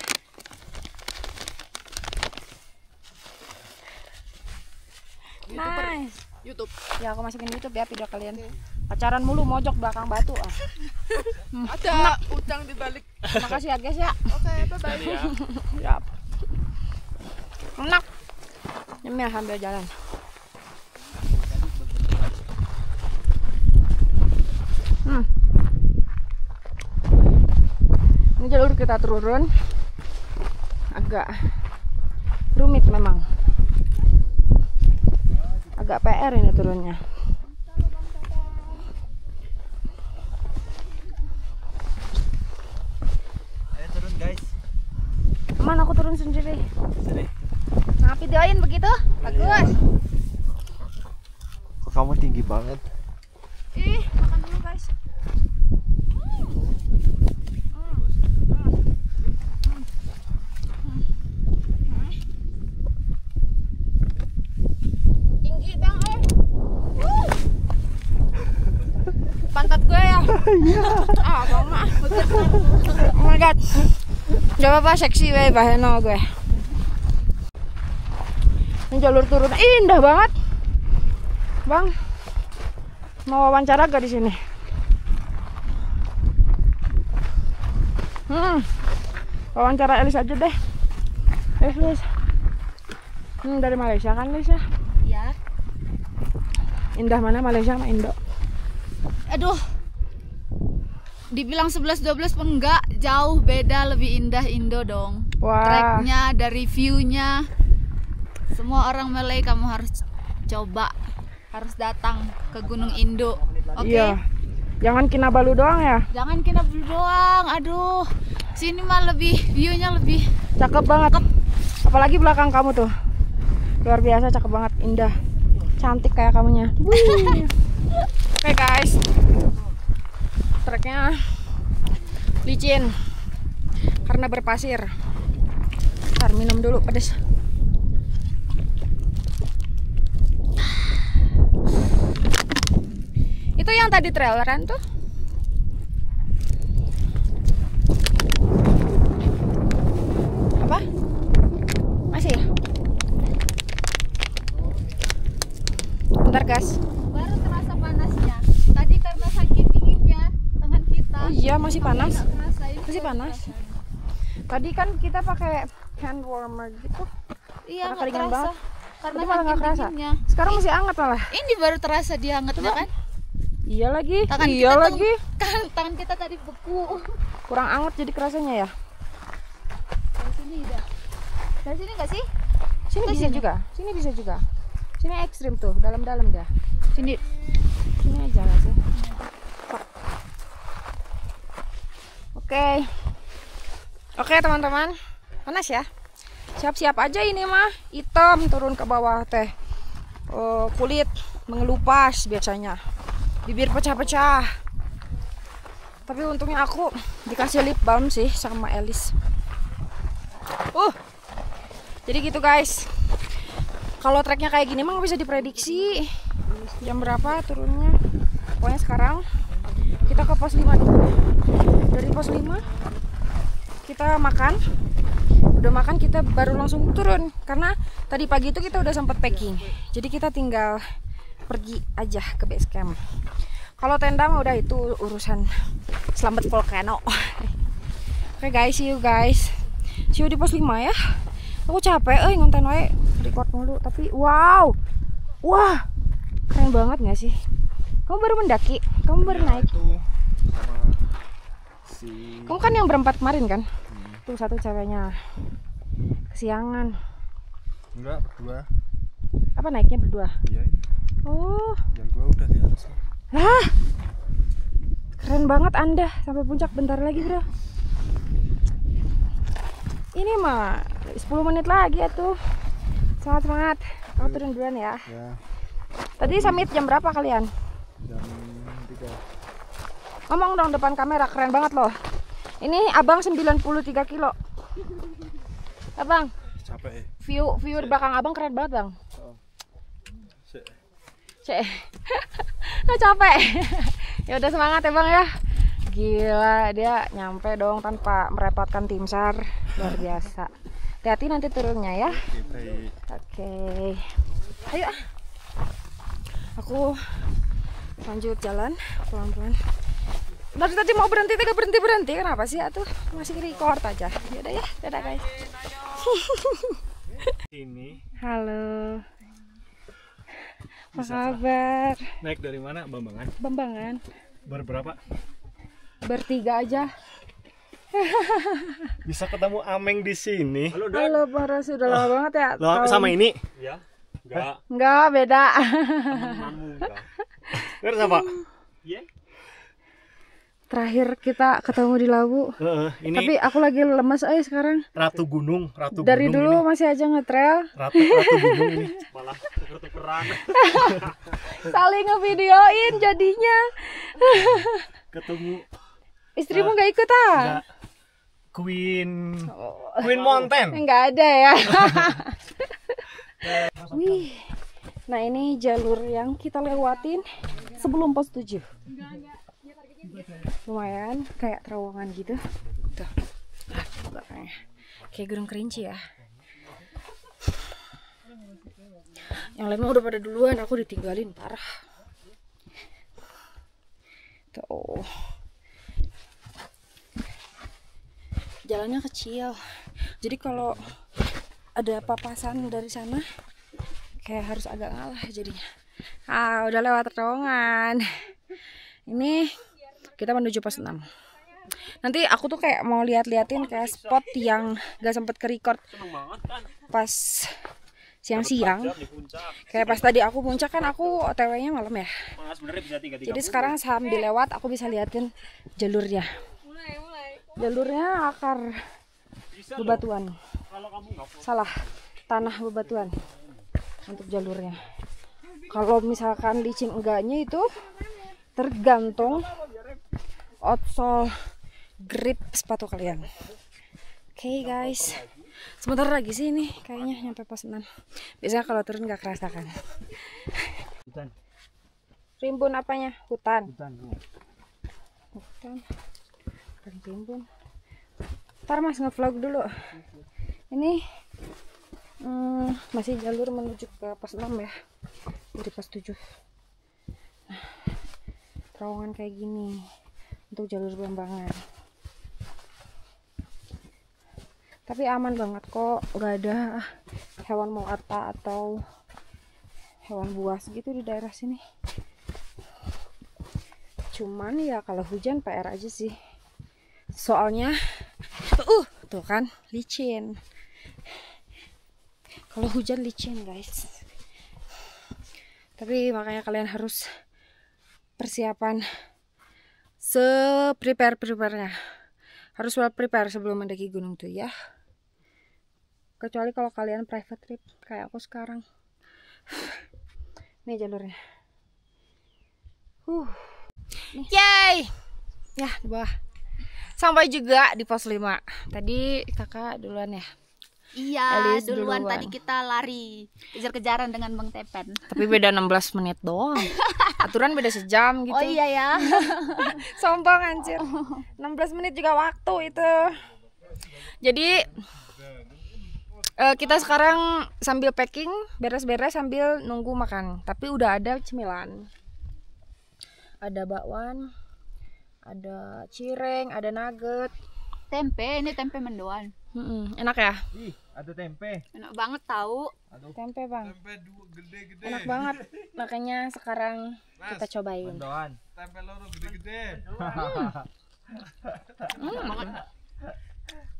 Nice. YouTube. Ya aku masukin YouTube ya video kalian. Pacaran mulu mojok belakang batu ah. Ada utang di balik. Makasih ya guys ya. Oke, bye-bye. Siap. Enak. Nyemil sambil jalan. Ini jalur kita turun agak rumit memang. Agak PR ini turunnya. Ayo turun guys. Aman, aku turun sendiri. Sini. Nah, videoin begitu. Bagus. Kok kamu tinggi banget? Ih, makan dulu guys. Tinggi bang, pantat gue ya. Ah, bang mah. Oh my god. Gak apa-apa, seksi weh baheno gue. Ini jalur turun indah banget. Bang, mau wawancara gak di sini? Wawancara Elis aja deh. Elis. Dari Malaysia kan Elis ya? Ya. Indah mana Malaysia sama Indo? Aduh. Dibilang 11-12 pun enggak, jauh beda, lebih indah Indo dong. Wah. Treknya, dari view-nya, semua orang Malay kamu harus coba, harus datang ke Gunung Indo. Oke? Iya. Jangan Kinabalu doang ya. Jangan Kinabalu doang. Aduh. Sini mah lebih view-nya lebih Cakep banget. Apalagi belakang kamu tuh. Luar biasa, cakep banget, indah. Cantik kayak kamunya. Oke guys. Treknya licin karena berpasir. Ntar minum dulu pedes. Itu yang tadi traileran tuh. Apa? Masih ya? Bentar gas. baru terasa panasnya. Tadi karena saking dinginnya tangan kita. Oh iya, masih panas. nggak kerasa, ini Masih baru panas. terasa. Tadi kan kita pakai hand warmer gitu. Iya, Karena nggak keringan kerasa. banget. Karena Tadi malah nggak saking kerasa. dinginnya. Sekarang masih hangat malah. Ini baru terasa dia hangatnya kan? Iya lagi. Tangan iya kita tuh- lagi. Kan tangan kita tadi beku. Kurang hangat jadi kerasanya ya. Dari sini udah. Dari sini nggak sih? Sini Terus bisa sini? juga. Sini bisa juga. Sini ekstrim tuh, dalam-dalam dia. Sini. Sini aja nggak sih? Oke. Oke teman-teman. Panas ya? Siap-siap aja ini mah. Hitam turun ke bawah teh. Kulit mengelupas biasanya. Bibir pecah-pecah. Tapi untungnya aku dikasih lip balm sih sama Elis. Jadi gitu guys. Kalau treknya kayak gini emang bisa diprediksi jam berapa turunnya. Pokoknya sekarang kita ke pos 5 dulu. Dari pos 5 kita makan. Udah makan kita baru langsung turun karena tadi pagi itu kita udah sempat packing. Jadi kita tinggal pergi aja ke base camp. Kalau tenda mah udah itu urusan Selamat Volcano. Oke guys, see you guys. See you di pos 5 ya. Aku capek ngonten wae record mulu tapi wow. Wah. Keren banget gak sih? Kamu baru mendaki? Kamu baru naik? Kamu kan yang berempat kemarin kan? Tuh satu ceweknya kesiangan. Enggak, berdua. Apa naiknya berdua? Iya. Oh. Yang dua udah di atas. Lah. Keren banget Anda sampai puncak bentar lagi, Bro. Ini mah 10 menit lagi ya tuh. Semangat. Aku turun duluan ya. Ya, Tadi summit jam berapa kalian? jam 3. Ngomong dong depan kamera, keren banget loh. Ini abang 93 kilo. Abang, Capek view di belakang abang keren banget bang. Cek, capek. Ya udah semangat ya bang ya. Gila dia nyampe dong tanpa merepotkan tim SAR, luar biasa. Hati-hati nanti turunnya ya. Oke. Ayo. Aku lanjut jalan pelan-pelan. Dari tadi mau berhenti, tidak berhenti. Kenapa sih? Atuh masih record aja. Yaudah ya, dadah guys. Ini Halo. Apa kabar? naik dari mana, Bambangan? Bambangan. Berberapa? Bertiga aja. Bisa ketemu Ameng di sini. Halo Bang Rosi, udah lama banget ya. Lo sama ini? Ya, enggak. Enggak, beda. Temanmu enggak. Terus apa? Iya. Terakhir kita ketemu di Lawu. Ini Tapi aku lagi lemas aja sekarang. Ratu Gunung, Dari Gunung dulu ini. masih aja ngetrail. Ratu Gunung ini. Malah tuker-tukeran. Saling ngevideoin jadinya. Ketemu Istrimu nggak ikut ah? enggak, Queen Mountain. Enggak ada ya. Wih. Nah, ini jalur yang kita lewatin sebelum pos 7. Lumayan kayak terowongan gitu. Tuh. Belakangnya. Kayak Gunung Kerinci ya. Yang lain udah pada duluan, aku ditinggalin parah. Tuh. Jalannya kecil. Jadi kalau ada papasan dari sana kayak harus agak ngalah jadinya. Udah lewat terowongan. Ini kita menuju pos 6. Nanti aku tuh kayak mau liatin kayak spot yang gak sempet ke-record pas siang-siang. Kayak pas tadi aku puncak kan aku OTW-nya malam ya. Jadi sekarang sambil lewat aku bisa liatin jalurnya. Jalurnya akar bebatuan. Salah, tanah bebatuan untuk jalurnya. Kalau misalkan licin enggaknya itu tergantung outsole grip sepatu kalian. Oke guys, sebentar lagi sih ini kayaknya nyampe pos 6. Biasanya kalau turun nggak kerasa kan. Hutan. Rimbun apanya? Hutan. Hutan. Rimbun. Ntar mas nge-vlog dulu. Ini masih jalur menuju ke pos 6 ya. Dari pos 7. Nah, terowongan kayak gini untuk jalur Bambangan. Tapi aman banget kok, nggak ada hewan melata atau hewan buas gitu di daerah sini. Cuman ya kalau hujan PR aja sih. Soalnya tuh kan licin. Kalau hujan licin guys. Tapi makanya kalian harus persiapan se-prepare-nya. Harus well prepare sebelum mendaki gunung tuh ya. Kecuali kalau kalian private trip kayak aku sekarang. Nih jalurnya. Yay! Ya, di bawah. Sampai juga di pos 5. Tadi kakak duluan ya. Iya, Elis duluan tadi kita lari kejar-kejaran dengan Bang Tepen. Tapi beda 16 menit doang. Aturan beda sejam gitu. Oh iya ya. Sombong anjir. 16 menit juga waktu itu. Jadi kita sekarang sambil packing, beres-beres sambil nunggu makan. Tapi udah ada cemilan. Ada bakwan, ada cireng, ada nugget. Tempe, ini tempe mendoan. Enak ya? Ih, ada tempe. Enak banget tahu. Tempe bang. Enak banget. Makanya sekarang kita cobain. Mendoan. Tempe loro gede-gede.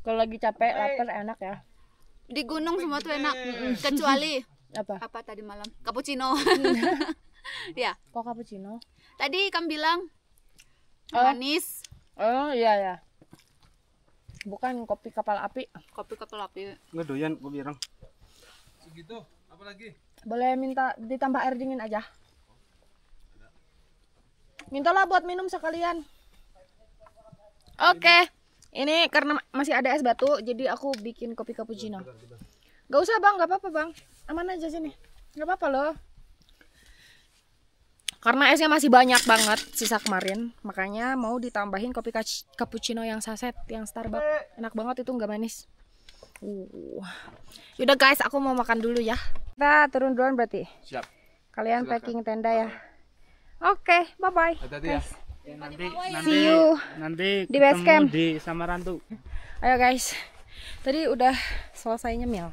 Kalau lagi capek, lapar enak ya. Di gunung semua tuh enak, kecuali Apa? tadi malam? Cappuccino. Ya, Kok cappuccino? tadi kamu bilang Oh. manis, Oh iya ya. Bukan kopi kapal api. kopi kapal api. Nggak doyan kopi ireng. Segitu, apa lagi? Boleh minta ditambah air dingin aja. Mintalah buat minum sekalian. Oke. Ini karena masih ada es batu, jadi aku bikin kopi cappuccino. Gak usah bang, gak apa-apa bang. Aman aja sini. Gak apa-apa loh. Karena esnya masih banyak banget sisa kemarin, makanya mau ditambahin kopi cappuccino yang saset, yang Starbucks. Enak banget itu, nggak manis. Yaudah guys, aku mau makan dulu ya. Kita turun duluan berarti. Siap. Kalian packing tenda ya. Oke, bye bye. Hati-hati ya. See you Nanti di base camp. di Samarantu. Ayo guys, tadi udah selesai nyemil.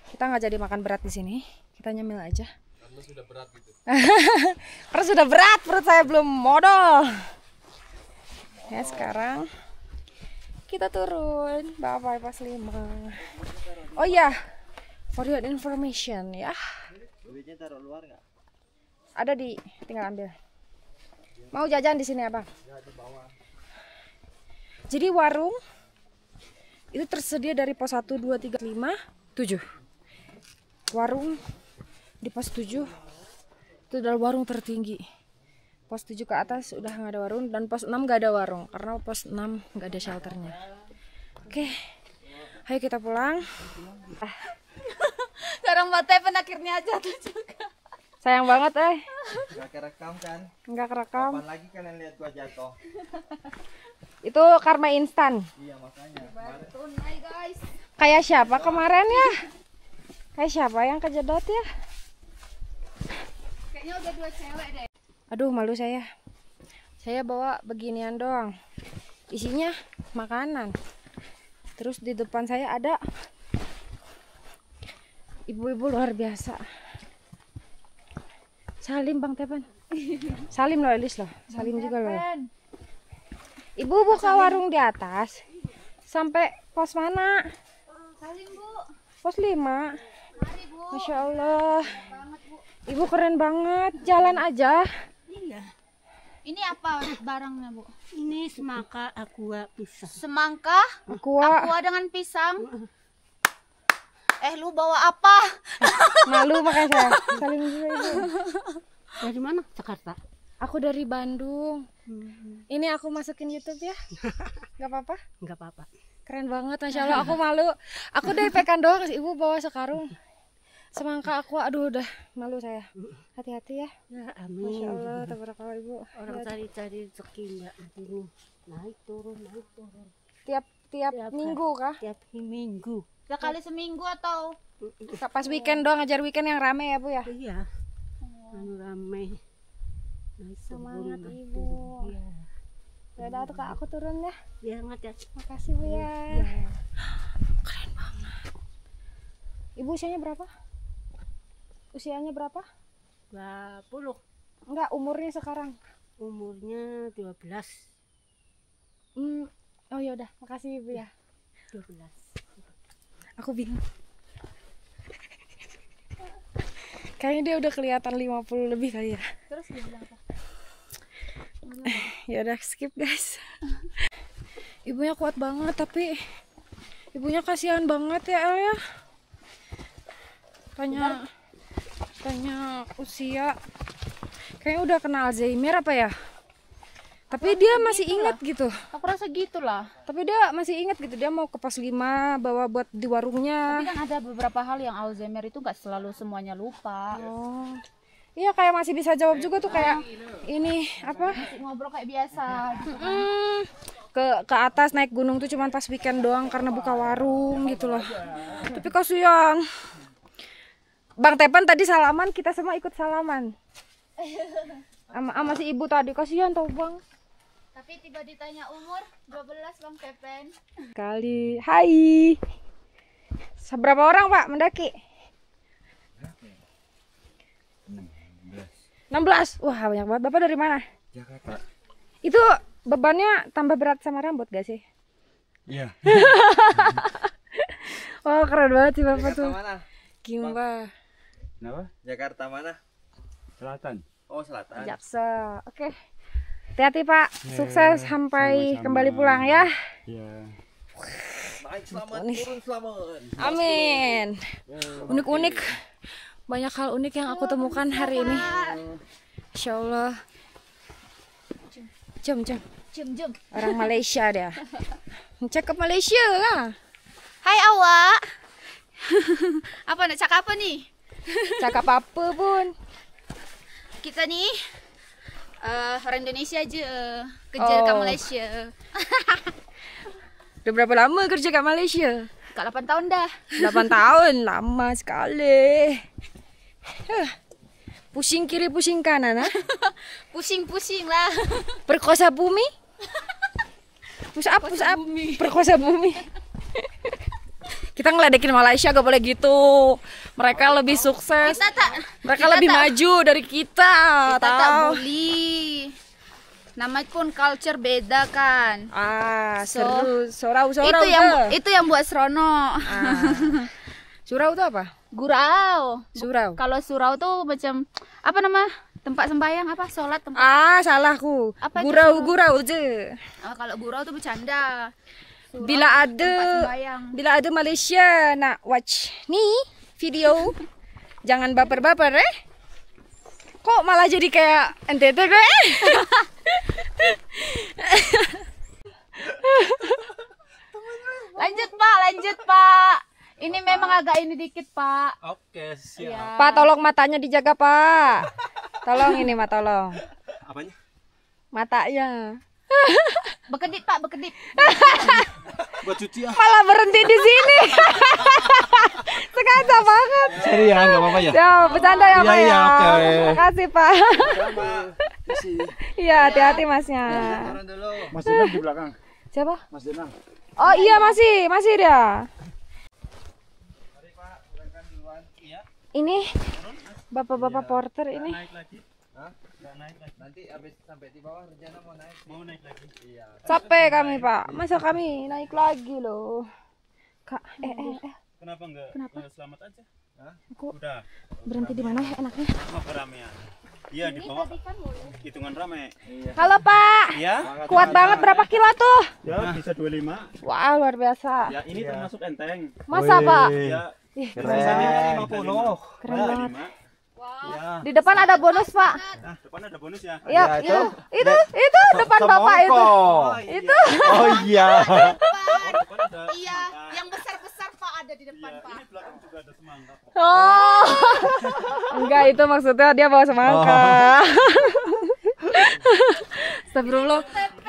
Kita nggak jadi makan berat di sini. Kita nyemil aja. Karena sudah berat gitu. Karena sudah berat, perut saya belum modal. Ya sekarang kita turun. Bye bye pas 5. Oh iya, for your information ya. Duitnya taruh luar nggak? Ada tinggal ambil. Mau jajan di sini abang? Jadi warung itu tersedia dari pos 1, 2, 3, 5, 7. Warung di pos 7 itu adalah warung tertinggi. Pos 7 ke atas udah nggak ada warung, dan pos 6 nggak ada warung karena pos 6 nggak ada shelternya. Oke, ayo kita pulang. Sekarang Mbak Tepen akhirnya jatuh juga. Sayang banget Nggak kerekam kan? nggak kerekam. Kapan lagi kalian lihat gua jatuh? Itu karma instan. Iya makanya. Tunai guys. Kayak siapa kemarin ya? Kayak siapa yang kejedot ya? Kayaknya udah 2 cewek deh. Aduh malu saya. Saya bawa beginian doang. Isinya makanan. Terus di depan saya ada ibu-ibu luar biasa. Salim Bang Tepan. Salim loh Elis loh. Salim juga loh. Ibu buka warung di atas. Sampai pos mana? Salim Bu. Pos 5. Mari Bu. Masya Allah. Ibu keren banget. Jalan aja. Iya. Ini apa barangnya Bu? Ini semangka aqua pisang. Semangka? Aqua. Aqua dengan pisang. Lu bawa apa? Malu makanya saya. Salim juga ibu. Dari mana? Jakarta. Aku dari Bandung. Ini aku masukin YouTube ya. Gak apa-apa? Enggak apa-apa. Keren banget, Masya Allah. Aku malu. Aku dari pekan doang, ibu bawa sekarung. Semangka aku, aduh udah malu saya. Hati-hati ya. Ya, Masya amin. Allah, tabarakallah ibu. Orang cari-cari rezeki enggak ini. Naik turun, naik turun. Tiap Tiap minggu kah? Tiap minggu. Sekali seminggu atau? Pas weekend doang, ngajar weekend yang rame ya bu ya. Iya. Anu rame. Naik Semangat turun, naik ibu. turun. Iya. Yaudah tuh kak, aku turun ya. Ya, nggak. Makasih bu ya. Keren banget. Ibu usianya berapa? Usianya berapa? 20. Enggak, umurnya sekarang. Umurnya 12. Oh ya udah, makasih ibu ya. 12. Aku bingung. Kayaknya dia udah kelihatan 50 lebih kali ya. Terus dia bilang apa? Ya udah skip guys. Ibunya kuat banget tapi ibunya kasihan banget ya El ya. Tanya usia. Kayaknya udah kena Alzheimer apa ya? Tapi dia masih ingat gitu. Aku rasa gitulah. Tapi dia masih ingat gitu. Dia mau ke pos 5 bawa buat di warungnya. Tapi kan ada beberapa hal yang Alzheimer itu nggak selalu semuanya lupa. Oh. Iya kayak masih bisa jawab juga tuh kayak ini apa? Masih ngobrol kayak biasa. ke atas naik gunung tuh cuman pas weekend doang karena buka warung gitu loh. Tapi kasihan. Bang Tepen tadi salaman, kita semua ikut salaman. Sama si ibu tadi, kasihan tau Bang. Tapi tiba ditanya umur 12 Bang Tepen. Kali. Hai. Seberapa orang Pak mendaki? 16. Wah banyak banget. Bapak dari mana? Jakarta. Itu bebannya tambah berat sama rambut gak sih? Iya. Oh keren banget sih Bapak Jakarta tuh. mana? Gimba. Kenapa? Jakarta mana? Selatan. Oh, selatan. Jaksa. Oke. Hati-hati Pak. Sukses sampai sama-sama. kembali pulang ya. Iya. Naik selamat, turun selamat. Amin. Unik-unik. Banyak hal unik yang aku temukan hari ini. Insya Allah. Jom. Jom. Orang Malaysia dia. Cakap Malaysia lah. Hai awak. Apa nak cakap apa nih? Cakap apa pun. Kita nih orang Indonesia aja kerja Oh. kat Malaysia. Udah berapa lama kerja kat Malaysia? Kat 8 tahun dah. 8 tahun. Lama sekali. Pusing kiri, pusing kanan. Ha? Pusing-pusing lah. Perkosa bumi. Push up. Perkosa bumi. Kita ngeledekin Malaysia gak boleh gitu. Mereka lebih sukses. Mereka lebih maju dari kita. Kita tak Tahu? bully. Namanya pun culture beda kan. Seru. Sorau. Itu yang buat seronok. Surau itu apa? Gurau. Surau. Kalau surau tuh macam apa nama? Tempat sembahyang apa? Sholat tempat. Salahku. Apa itu Gurau je. Kalau gurau tuh bercanda. Surau Bila tempat sembahyang. ada Malaysia nak watch nih video, jangan baper-baper Kok malah jadi kayak NTT gue? Lanjut Pak. Ini memang agak ini dikit Pak. Oke, siap. Ya. Pak, tolong matanya dijaga Pak. Tolong ini Mak, tolong. Apanya? Matanya. Berkedip Pak, berkedip. Buat cuci ah. Malah berhenti di sini. Sengaja banget. Sorry ya, enggak apa-apa ya. Ya, bercanda ya Pak Iya, ya. oke. Terima kasih Pak. Iya, hati-hati Masnya. Turun dulu. Mas Denang di belakang. Siapa? Mas Denang. Oh iya masih dia. Ini bapak-bapak porter ini. Nanti habis sampai di bawah rencana mau naik lagi. Iya. Capek kami Pak. Masa kami naik lagi loh. Kak, Kenapa enggak? Kenapa? Selamat aja. Aku Udah. berhenti di mana ya enaknya? Mau keramaian. Iya di bawah. Hitungan ramai. Halo Pak. Ya. Kuat banget berapa kilo tuh? Ya bisa 25. Wow luar biasa. Ya ini termasuk enteng. Masa Pak? Ya. Keren. 50. Keren banget. Ya. Di depan ada bonus Pak. Nah, depan ada bonus ya. Ya, itu depan Bapak itu. Itu. Oh iya. Depan ada. Iya, yang besar-besar Pak ada di depan Pak. Ini belakang juga ada semangka. Oh. Enggak, itu maksudnya dia bawa semangka. Astagfirullah.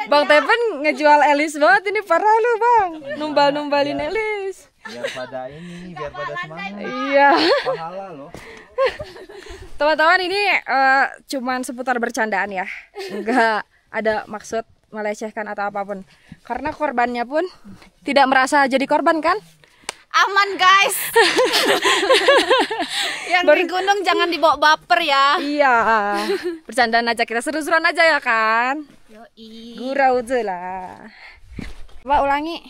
Bang Tepen ngejual Elis banget ini, parah lu Bang. Numbal-numbalin Elis. Biar pada semangat. Iya. Pahala loh. Teman-teman ini cuman seputar bercandaan ya. Enggak ada maksud melecehkan atau apapun. Karena korbannya pun tidak merasa jadi korban kan? Aman guys. Yang di gunung jangan dibawa baper ya. Iya. Bercandaan aja, kita seru-seruan aja ya kan? Yoi. Gurau aja lah. Coba ulangi.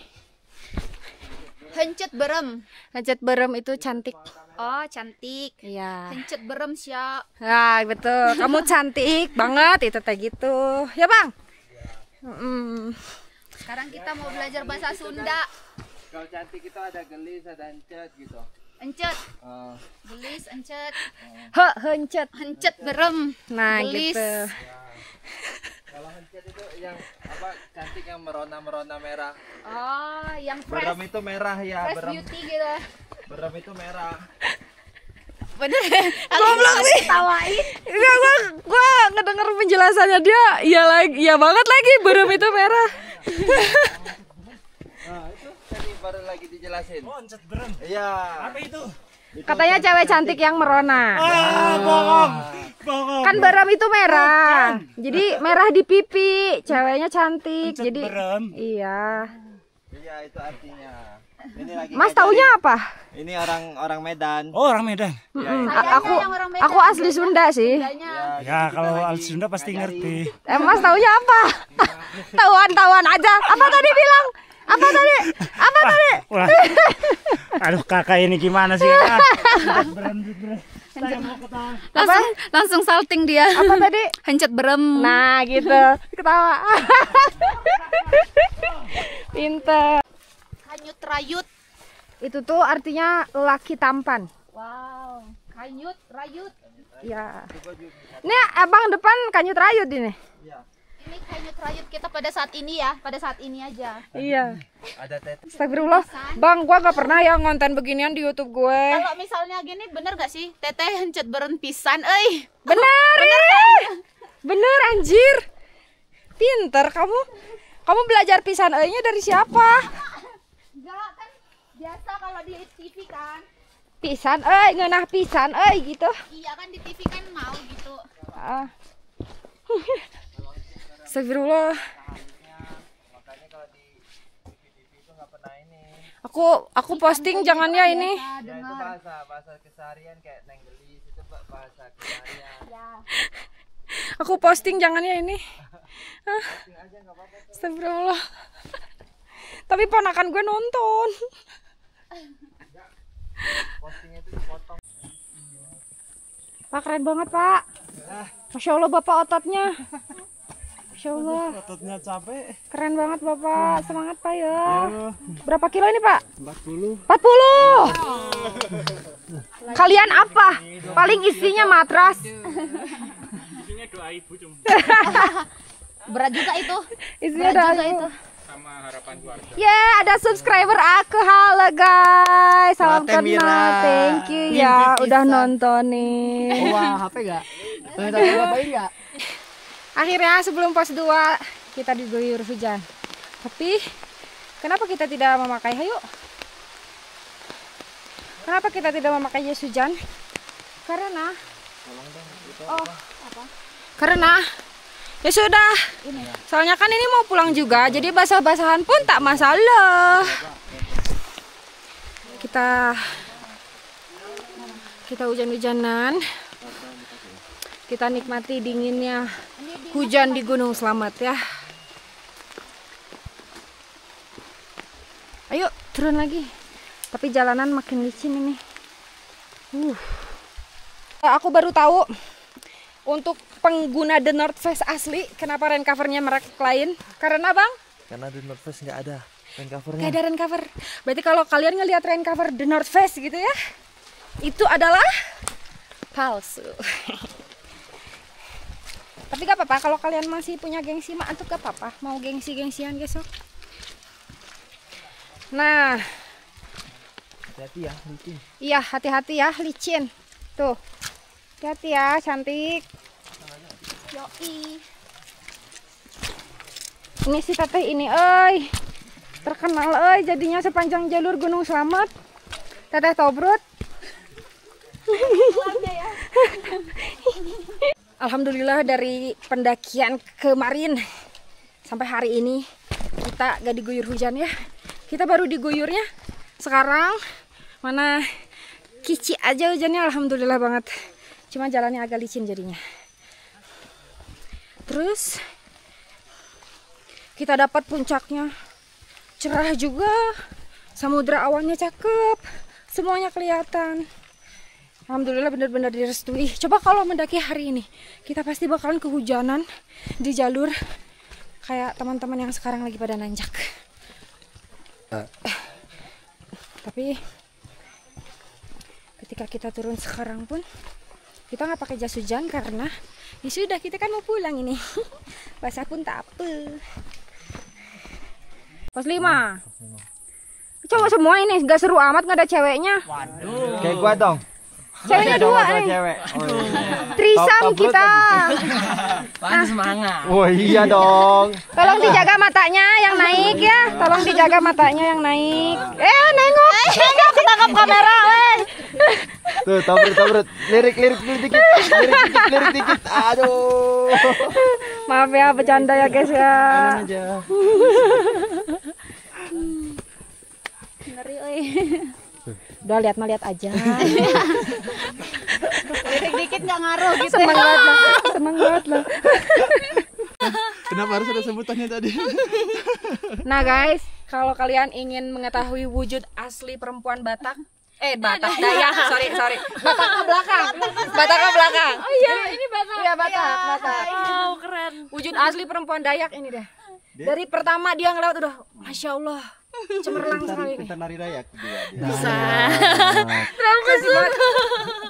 Hencut berem. Lanjut berem itu cantik. Oh cantik. Iya. Hencut berem siap. Nah, betul. Kamu cantik banget itu kayak gitu. Ya, Bang? Sekarang kita mau belajar bahasa Sunda. Kalau cantik itu ada gelis, ada encet gitu. Encet. Gelis, encet. Hencet. Hencet berem. Nah, Gelis. gitu. Kalau encet itu yang apa cantik yang merona merah. Oh, yang fresh. Berem itu merah ya, Fresh beauty gitu. berem itu merah. Bener. Goblok sih. Tawain. Enggak, gua ngedenger penjelasannya dia. Iya banget lagi, berem itu merah. Nah, itu tadi baru lagi dijelasin. Oh, encet berem. Iya. Apa itu? Katanya cewek cantik yang merona. Bohong. Kan berem itu merah. Jadi merah di pipi, ceweknya cantik. Encet Jadi berem. iya. Iya, itu artinya. Ini lagi Mas ngajarin. taunya apa? Ini orang Medan. Oh, orang Medan. Aku asli Sunda sih. Ya, kalau asli Sunda pasti ngerti. Mas taunya apa? Tawan aja. Apa tadi bilang? Apa tadi? Wah. Aduh, kakak ini gimana sih, Kak? Langsung salting dia. Apa tadi? Hencet berem. Nah, gitu. Ketawa. Pinter. Kanyut rayut. Itu tuh artinya laki tampan. Wow. Kanyut rayut. Ya. Ini abang depan kanyut rayut ini. Ini kanyut rayut kita pada saat ini ya, pada saat ini aja. Iya. Ada teteh. Astagfirullah. Bang, gua gak pernah ya ngonten beginian di YouTube gue. Kalau misalnya gini bener gak sih? Teteh hencet beren pisan, euy. Bener. Bener anjir. Pinter kamu. Kamu belajar pisan euy-nya dari siapa? Enggak kan biasa kalau di TV kan. Pisan euy, ngeunah pisan euy gitu. Iya kan di TV kan mau gitu. Ah. Astagfirullah. Makanya kalau di TV itu nggak pernah ini. Aku posting jangan ya ini. Ya itu bahasa keseharian kayak nenggelis itu bahasa keseharian. Aku posting jangan ya ini. Ah. Astagfirullah. Tapi ponakan gue nonton. Postingnya itu dipotong. Pak keren banget pak. Masya Allah bapak ototnya. Masya Allah. Ototnya capek. Keren banget bapak. Semangat pak ya. Berapa kilo ini pak? 40. 40. Kalian apa? Paling isinya matras. Isinya doa ibu cuma. Berat juga itu. Isinya Berat juga doa itu. Sama harapan keluarga. Ya, ada subscriber aku. Halo guys, salam Teh kenal. Mira. Thank you ya udah nontonin. Wah, HP enggak? Tanya ngapain enggak? Akhirnya sebelum pos 2 kita diguyur hujan. Tapi kenapa kita tidak memakai hayu? Kenapa kita tidak memakai jas hujan? Karena karena ya sudah. Soalnya kan ini mau pulang juga, jadi basah-basahan pun tak masalah. Kita hujan-hujanan. Kita nikmati dinginnya hujan di Gunung Slamet ya. Ayo turun lagi. Tapi jalanan makin licin ini. Aku baru tahu untuk pengguna The North Face asli kenapa rain covernya merek lain. Karena bang? Karena The North Face nggak ada rain covernya. Nggak ada rain cover. Berarti kalau kalian ngelihat rain cover The North Face gitu ya, itu adalah palsu. Tapi gak apa-apa kalau kalian masih punya gengsi mah itu gak apa-apa. Mau gengsi-gengsian besok. Nah, Hati-hati ya, licin. iya hati-hati ya licin. Tuh, hati-hati ya cantik. Yoi. Ini si teteh ini, oi, terkenal oi jadinya sepanjang jalur Gunung Slamet. Teteh Tobrut. Alhamdulillah dari pendakian kemarin sampai hari ini kita gak diguyur hujan ya. Kita baru diguyurnya sekarang. Mana kici aja hujannya, alhamdulillah banget. Cuma jalannya agak licin jadinya. Terus kita dapat puncaknya cerah juga, samudra awannya cakep, semuanya kelihatan. Alhamdulillah benar-benar direstui. Coba kalau mendaki hari ini, kita pasti bakalan kehujanan di jalur kayak teman-teman yang sekarang lagi pada nanjak. Tapi ketika kita turun sekarang pun kita nggak pakai jas hujan karena ya sudah kita kan mau pulang ini. Basah pun tak apa. Pos 5. Cowok semua ini nggak seru amat, nggak ada ceweknya. Kayak gua dong. Ceweknya dua nih. Cewek. Oh, iya. Trisam kita. Pantas semangat. Oh iya dong. Tolong dijaga matanya yang naik ya. Tolong dijaga matanya yang naik. Nengok. Ketangkap kamera, weh. Tuh, tabret. Lirik dikit. Lirik dikit. Aduh. Maaf ya, bercanda ya guys ya. Ngeri, oi. Udah lihat aja. Lirik dikit nggak ngaruh gitu. Seneng banget lah. Kenapa harus ada sebutannya tadi? Nah guys, kalau kalian ingin mengetahui wujud asli perempuan Batak, Dayak, sorry. Batak ke belakang. Oh iya, ini Batak. Iya, Batak. Wow, keren. Wujud asli perempuan Dayak ini deh. Dari pertama dia ngeliat udah, Masya Allah, cemerlang sekali. Pintar nari Dayak dia. Bisa.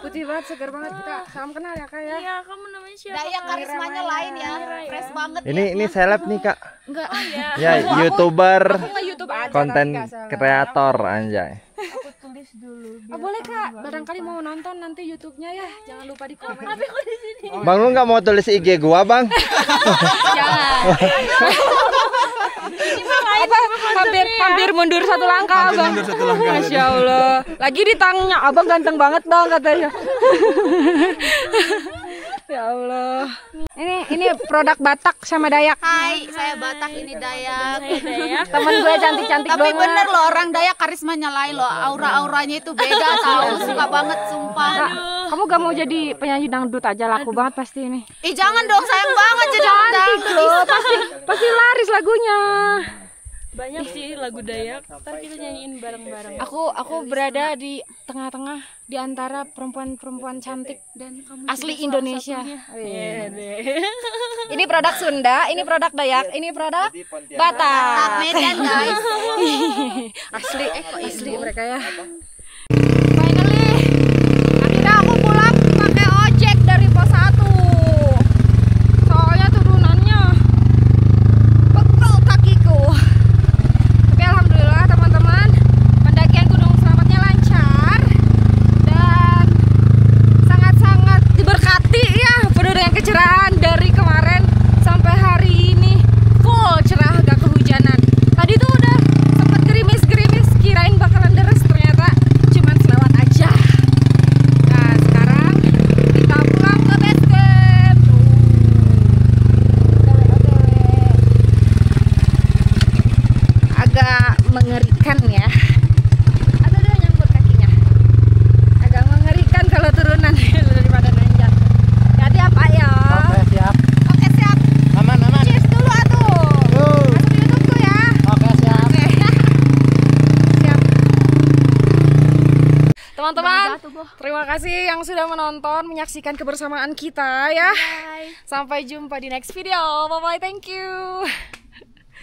Putih banget, segar banget kita. Salam kenal ya kak ya. Iya, kamu namanya siapa? Dayak karismanya lain ya, fresh banget. Ini seleb nih kak. Enggak. Oh iya. Ya YouTuber, Aku nge-YouTube aja. konten tapi nggak salah. kreator anjay. Aku tulis dulu. Boleh kak, barangkali mau nonton nanti YouTube-nya ya. Jangan lupa di komen. Tapi kok di sini? Bang lu nggak mau tulis IG gua bang? Jangan. Hampir mundur satu langkah abang. Masya Allah. Lagi ditanya, abang ganteng banget dong katanya. Ya Allah. Ini produk Batak sama Dayak. Hai, saya Batak, ini Dayak. Temen gue cantik-cantik Tapi banget. bener loh, orang Dayak karismanya lain loh. Aura-auranya itu beda tahu, suka banget sumpah. Kak, kamu gak mau jadi penyanyi dangdut aja, laku banget pasti ini. Ih jangan dong, sayang banget jadi Cantik loh, pasti laris lagunya. Banyak sih lagu Dayak. Ntar kita nyanyiin bareng-bareng. Aku berada di tengah-tengah di antara perempuan-perempuan cantik Dan kamu asli juga Indonesia. salah satunya. Iya. Ini produk Sunda, ini produk Dayak, ini produk Batak. Medan guys. Asli mereka ya. Finally, akhirnya aku pulang pakai ojek dari pos 1. Soalnya turunannya pegel kakiku. Tapi alhamdulillah teman-teman, pendakian Gunung Slametnya lancar dan sangat-sangat diberkati ya, penuh dengan kecerahan dari kemarin sampai hari ini full cerah, gak kehujanan. Tadi tuh udah sempet gerimis-gerimis, kirain bakalan deres, ternyata cuman selewat aja. Nah sekarang kita pulang ke base camp. Agak mengerikan ya. Ada dia nyangkut kakinya. Agak mengerikan kalau turunan daripada nanjak. Hati apa ya? Siap. Oke siap. Aman. Cheers dulu atuh. Masuk di YouTube tuh ya. Oke siap. Oke. Siap. Teman-teman, terima kasih yang sudah menonton, menyaksikan kebersamaan kita ya. Sampai jumpa di next video. Bye bye, thank you.